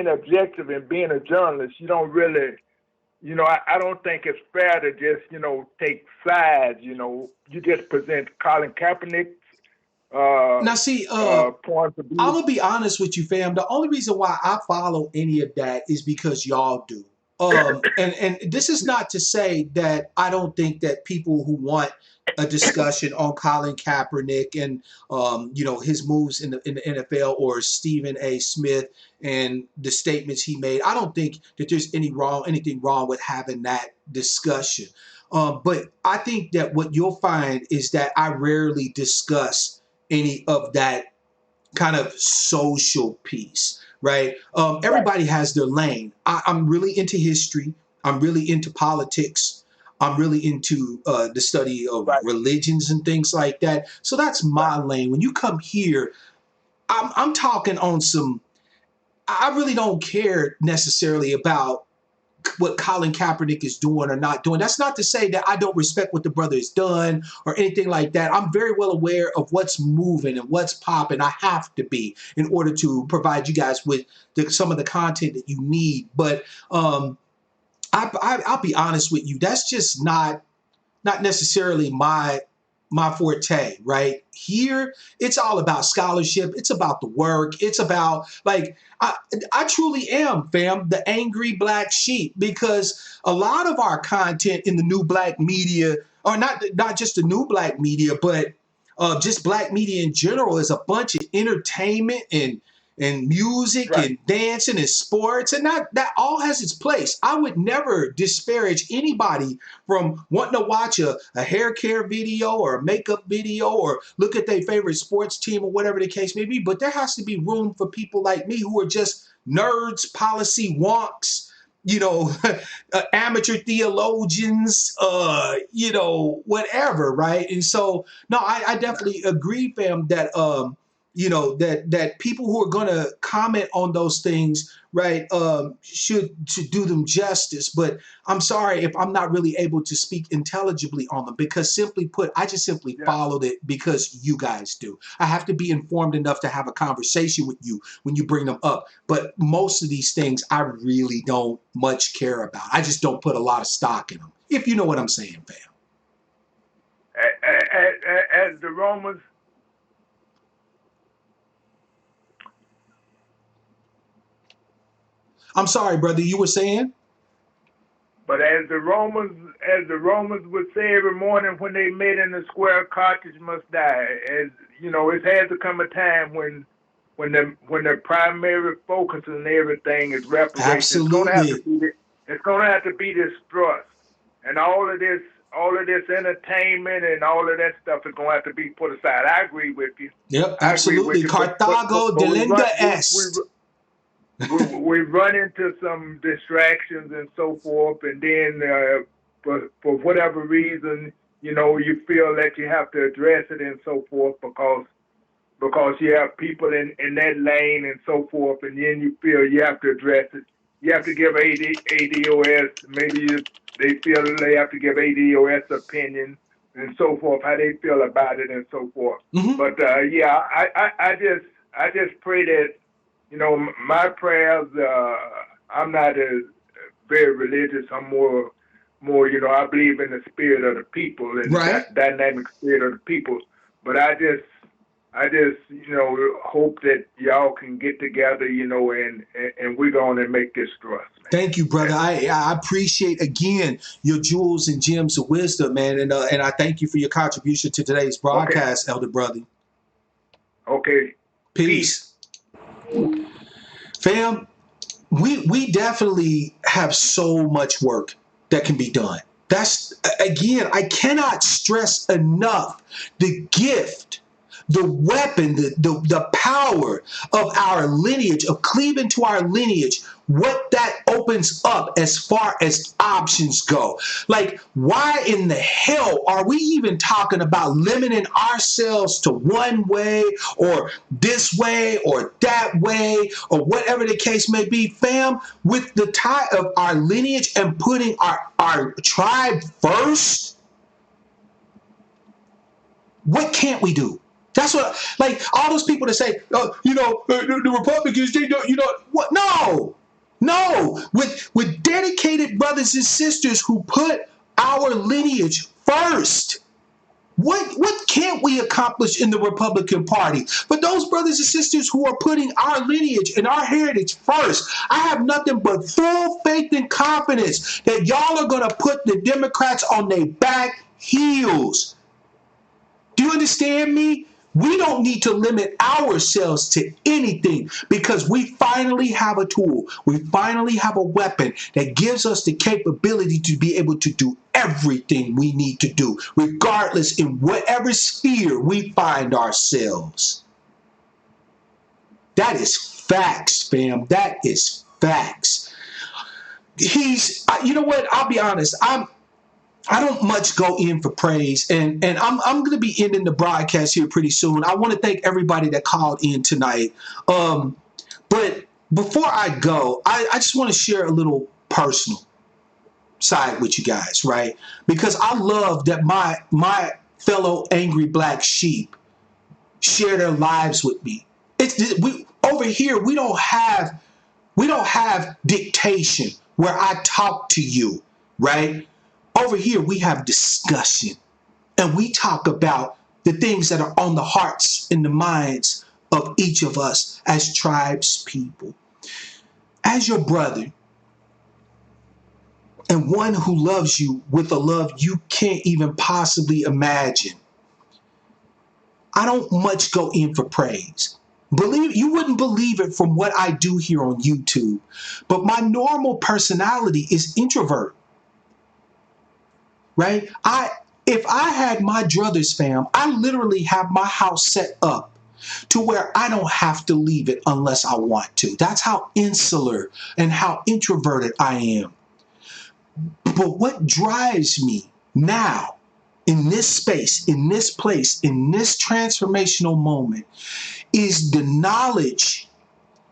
objective and being a journalist, you don't really, I don't think it's fair to just, take sides. You just present Colin Kaepernick's now see, point of view. I'm gonna be honest with you, fam. The only reason why I follow any of that is because y'all do. And this is not to say that I don't think that people who want a discussion on Colin Kaepernick and his moves in the NFL, or Stephen A. Smith and the statements he made. I don't think that there's anything wrong with having that discussion. But I think that what you'll find is that I rarely discuss any of that kind of social piece, right? Everybody has their lane. I'm really into history. I'm really into politics. I'm really into the study of religions and things like that. So that's my lane. When you come here, I'm talking on some. I really don't care necessarily about what Colin Kaepernick is doing or not doing. That's not to say that I don't respect what the brother has done or anything like that. I'm very well aware of what's moving and what's popping. I have to be in order to provide you guys with some of the content that you need. But I'll be honest with you. That's just not necessarily my forte, right? Here, it's all about scholarship. It's about the work. It's about, like, I truly am, fam, the angry black sheep, because a lot of our content in the new black media, or not just the new black media, but just black media in general, is a bunch of entertainment and music and dancing and sports, and that all has its place. I would never disparage anybody from wanting to watch a hair care video or a makeup video or look at their favorite sports team or whatever the case may be, but there has to be room for people like me who are just nerds, policy wonks, amateur theologians, whatever, right? And so, no, I definitely agree, fam, that that people who are going to comment on those things, right, should do them justice. But I'm sorry if I'm not really able to speak intelligibly on them, because simply put, I just simply followed it because you guys do. I have to be informed enough to have a conversation with you when you bring them up. But most of these things I really don't much care about. I just don't put a lot of stock in them, if you know what I'm saying, fam. As the Romans, I'm sorry, brother, you were saying? but as the Romans would say every morning when they met in the square, Carthage must die. As you know, it has to come a time when the primary focus and everything is reparation. Absolutely. It's gonna have to be destroyed, and all of this entertainment and all of that stuff is gonna have to be put aside. I agree with you. Yep, absolutely. Carthago delenda est. We run into some distractions and so forth, and then for whatever reason, you feel that you have to address it and so forth because you have people in that lane and so forth, and then you feel you have to address it. You have to give ADOS, maybe they feel they have to give ADOS opinion and so forth, how they feel about it and so forth. Mm-hmm. But I just pray that, my prayers, I'm not very religious. I'm more, I believe in the spirit of the people and the dynamic spirit of the people. But I just, hope that y'all can get together, and we're going to make this trust. Thank you, brother. I appreciate, again, your jewels and gems of wisdom, man. And I thank you for your contribution to today's broadcast, Elder brother. Okay. Peace. Fam, we definitely have so much work that can be done. That's, again, I cannot stress enough the gift, the weapon, the power of our lineage, of cleaving to our lineage, what that opens up as far as options go. Like, why in the hell are we even talking about limiting ourselves to one way or this way or that way or whatever the case may be, fam, with the tie of our lineage and putting our tribe first? What can't we do? That's what, like, all those people that say, the Republicans, they don't, what? No. With dedicated brothers and sisters who put our lineage first. What can't we accomplish in the Republican Party? But those brothers and sisters who are putting our lineage and our heritage first, I have nothing but full faith and confidence that y'all are going to put the Democrats on their back heels. Do you understand me? We don't need to limit ourselves to anything because we finally have a tool. We finally have a weapon that gives us the capability to be able to do everything we need to do, regardless in whatever sphere we find ourselves. That is facts, fam. That is facts. You know what? I'll be honest. I don't much go in for praise, and I'm going to be ending the broadcast here pretty soon. I want to thank everybody that called in tonight. But before I go, I just want to share a little personal side with you guys, right? Because I love that my fellow angry black sheep share their lives with me. Over here we don't have dictation where I talk to you, right? Over here, we have discussion and we talk about the things that are on the hearts and the minds of each of us as tribes people. As your brother and one who loves you with a love you can't even possibly imagine, I don't much go in for praise. You wouldn't believe it from what I do here on YouTube, but my normal personality is introvert. Right? If I had my druthers, fam, I literally have my house set up to where I don't have to leave it unless I want to. That's how insular and how introverted I am. But what drives me now in this space, in this place, in this transformational moment is the knowledge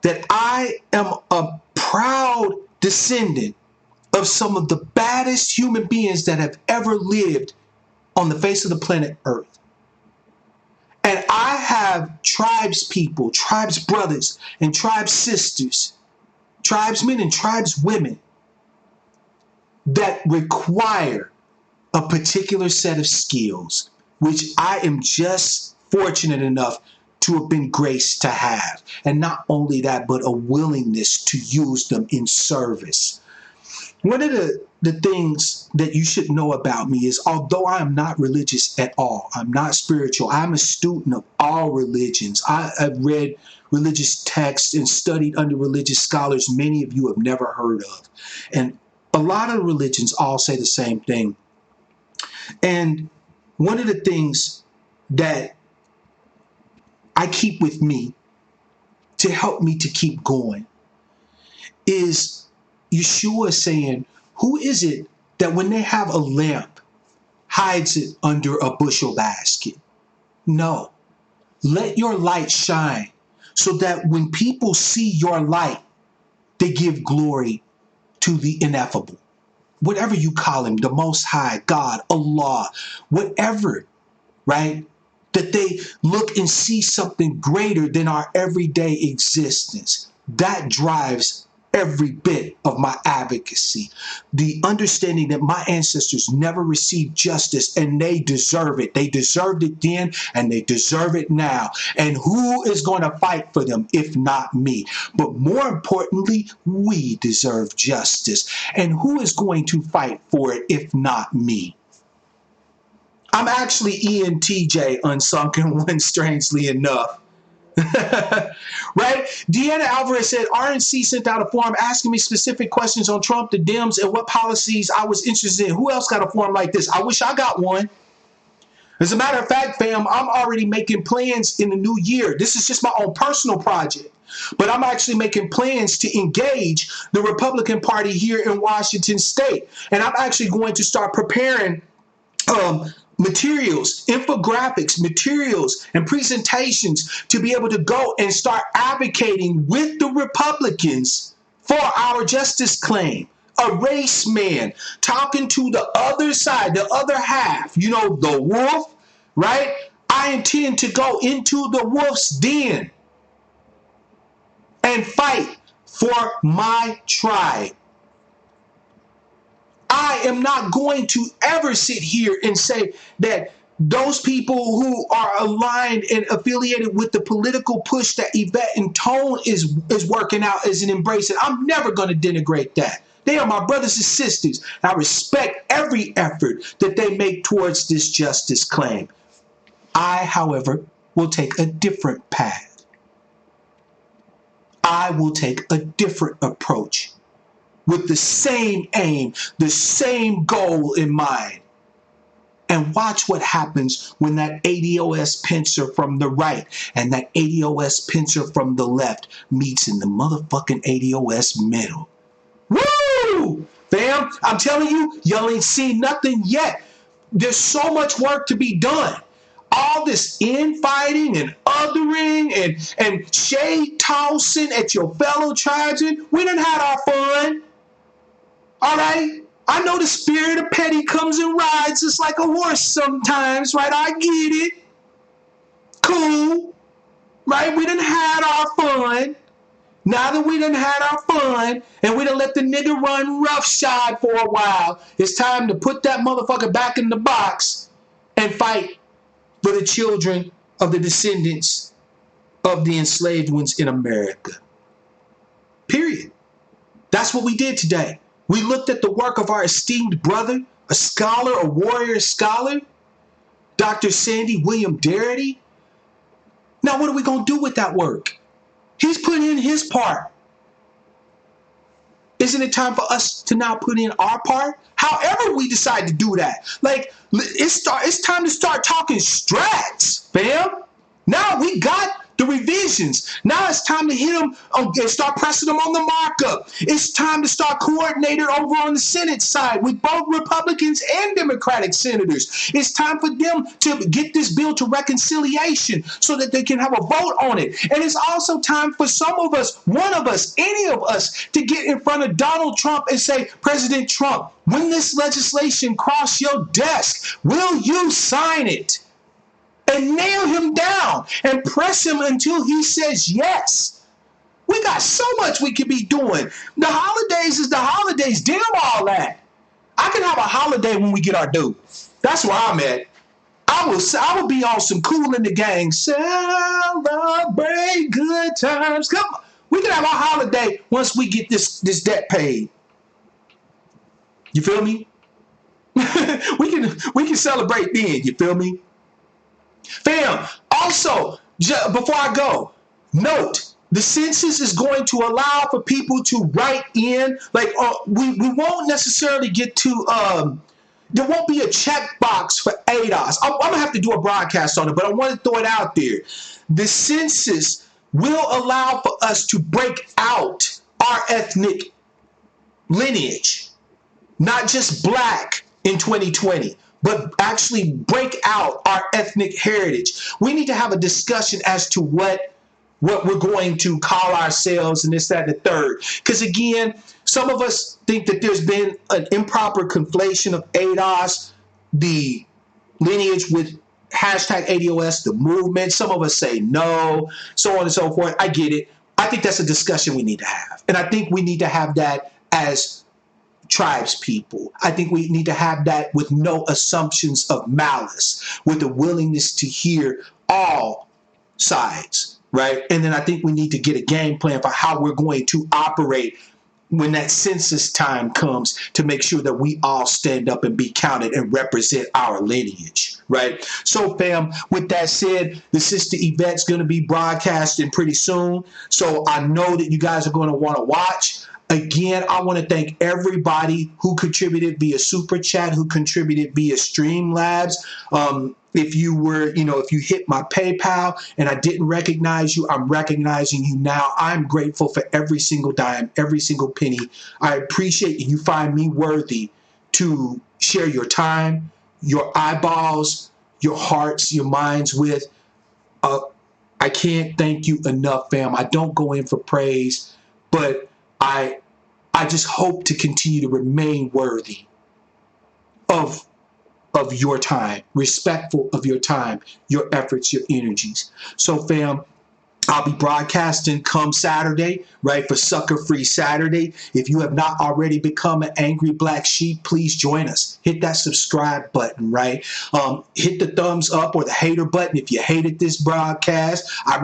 that I am a proud descendant of some of the baddest human beings that have ever lived on the face of the planet Earth. And I have tribes people, tribes brothers, and tribes sisters, tribesmen and tribes women that require a particular set of skills, which I am just fortunate enough to have been graced to have. And not only that, but a willingness to use them in service. One of the things that you should know about me is, although I am not religious at all, I'm not spiritual, I'm a student of all religions. I've read religious texts and studied under religious scholars many of you have never heard of. And a lot of religions all say the same thing. And one of the things that I keep with me to help me to keep going is Yeshua saying, who is it that when they have a lamp hides it under a bushel basket? No. Let your light shine so that when people see your light, they give glory to the ineffable. Whatever you call him, the Most High, God, Allah, whatever, right? That they look and see something greater than our everyday existence. That drives every bit of my advocacy. The understanding that my ancestors never received justice and they deserve it. They deserved it then and they deserve it now. And who is going to fight for them if not me? But more importantly, we deserve justice. And who is going to fight for it if not me? I'm actually ENTJ, Unsunken One, strangely enough. Right? Deanna Alvarez said, RNC sent out a form asking me specific questions on Trump, the Dems, and what policies I was interested in. Who else got a form like this? I wish I got one. As a matter of fact, fam, I'm already making plans in the new year. This is just my own personal project. But I'm actually making plans to engage the Republican Party here in Washington State. And I'm actually going to start preparing materials, infographics, materials, and presentations to be able to go and start advocating with the Republicans for our justice claim. A race man talking to the other side, the other half, the wolf, right? I intend to go into the wolf's den and fight for my tribe. I am not going to ever sit here and say that those people who are aligned and affiliated with the political push that Yvette and Tone is working out as an embrace. I'm never going to denigrate that. They are my brothers and sisters. I respect every effort that they make towards this justice claim. I, however, will take a different path. I will take a different approach with the same aim, the same goal in mind. And watch what happens when that ADOS pincer from the right and that ADOS pincer from the left meets in the motherfucking ADOS middle. Woo! Fam, I'm telling you, y'all ain't seen nothing yet. There's so much work to be done. All this infighting and othering and shade tossing at your fellow tribesmen, we done had our fun. All right? I know the spirit of petty comes and rides just like a horse sometimes, right? I get it. Cool. Right? We done had our fun. Now that we done had our fun and we done let the nigga run roughshod for a while, it's time to put that motherfucker back in the box and fight for the children of the descendants of the enslaved ones in America. Period. That's what we did today. We looked at the work of our esteemed brother, a scholar, a warrior scholar, Dr. Sandy William Darity. Now, what are we going to do with that work? He's put in his part. Isn't it time for us to now put in our part? However we decide to do that. Like, it's time to start talking strats, fam. Now we got the revisions. Now it's time to hit them and start pressing them on the markup. It's time to start coordinating over on the Senate side with both Republicans and Democratic senators. It's time for them to get this bill to reconciliation so that they can have a vote on it. And it's also time for some of us, one of us, any of us, to get in front of Donald Trump and say, President Trump, when this legislation crosses your desk, will you sign it? And nail him down and press him until he says yes. We got so much we could be doing. The holidays is the holidays. Damn all that. I can have a holiday when we get our due. That's where I'm at. I will be on some Cool in the Gang. Celebrate good times. Come on. We can have our holiday once we get this debt paid. You feel me? we can celebrate then. You feel me? Fam, also, before I go, note, the census is going to allow for people to write in, like, we won't necessarily get to, there won't be a checkbox for ADOS. I'm going to have to do a broadcast on it, but I want to throw it out there. The census will allow for us to break out our ethnic lineage, not just black in 2020. But actually break out our ethnic heritage. We need to have a discussion as to what we're going to call ourselves and this, that, and the third. Because again, some of us think that there's been an improper conflation of ADOS, the lineage with hashtag ADOS, the movement. Some of us say no, so on and so forth. I get it. I think that's a discussion we need to have. And I think we need to have that as tribes people. I think we need to have that with no assumptions of malice, with a willingness to hear all sides, right? And then I think we need to get a game plan for how we're going to operate when that census time comes to make sure that we all stand up and be counted and represent our lineage, right? So, fam, with that said, the Sister Yvette's going to be broadcasting pretty soon. So I know that you guys are going to want to watch. Again, I want to thank everybody who contributed via Super Chat, who contributed via Streamlabs. If you hit my PayPal and I didn't recognize you, I'm recognizing you now. I'm grateful for every single dime, every single penny. I appreciate you find me worthy to share your time, your eyeballs, your hearts, your minds with. I can't thank you enough, fam. I don't go in for praise, but I just hope to continue to remain worthy of your time, respectful of your time, your efforts, your energies. So, fam, I'll be broadcasting come Saturday, right, for Sucker Free Saturday. If you have not already become an Angry Black Sheep, please join us. Hit that subscribe button, right? Hit the thumbs up or the hater button if you hated this broadcast. I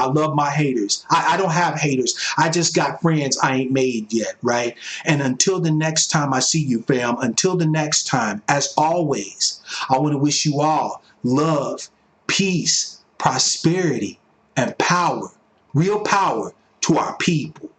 love my haters. I don't have haters. I just got friends I ain't made yet, right? And until the next time I see you, fam, until the next time, as always, I want to wish you all love, peace, prosperity, and power, real power to our people.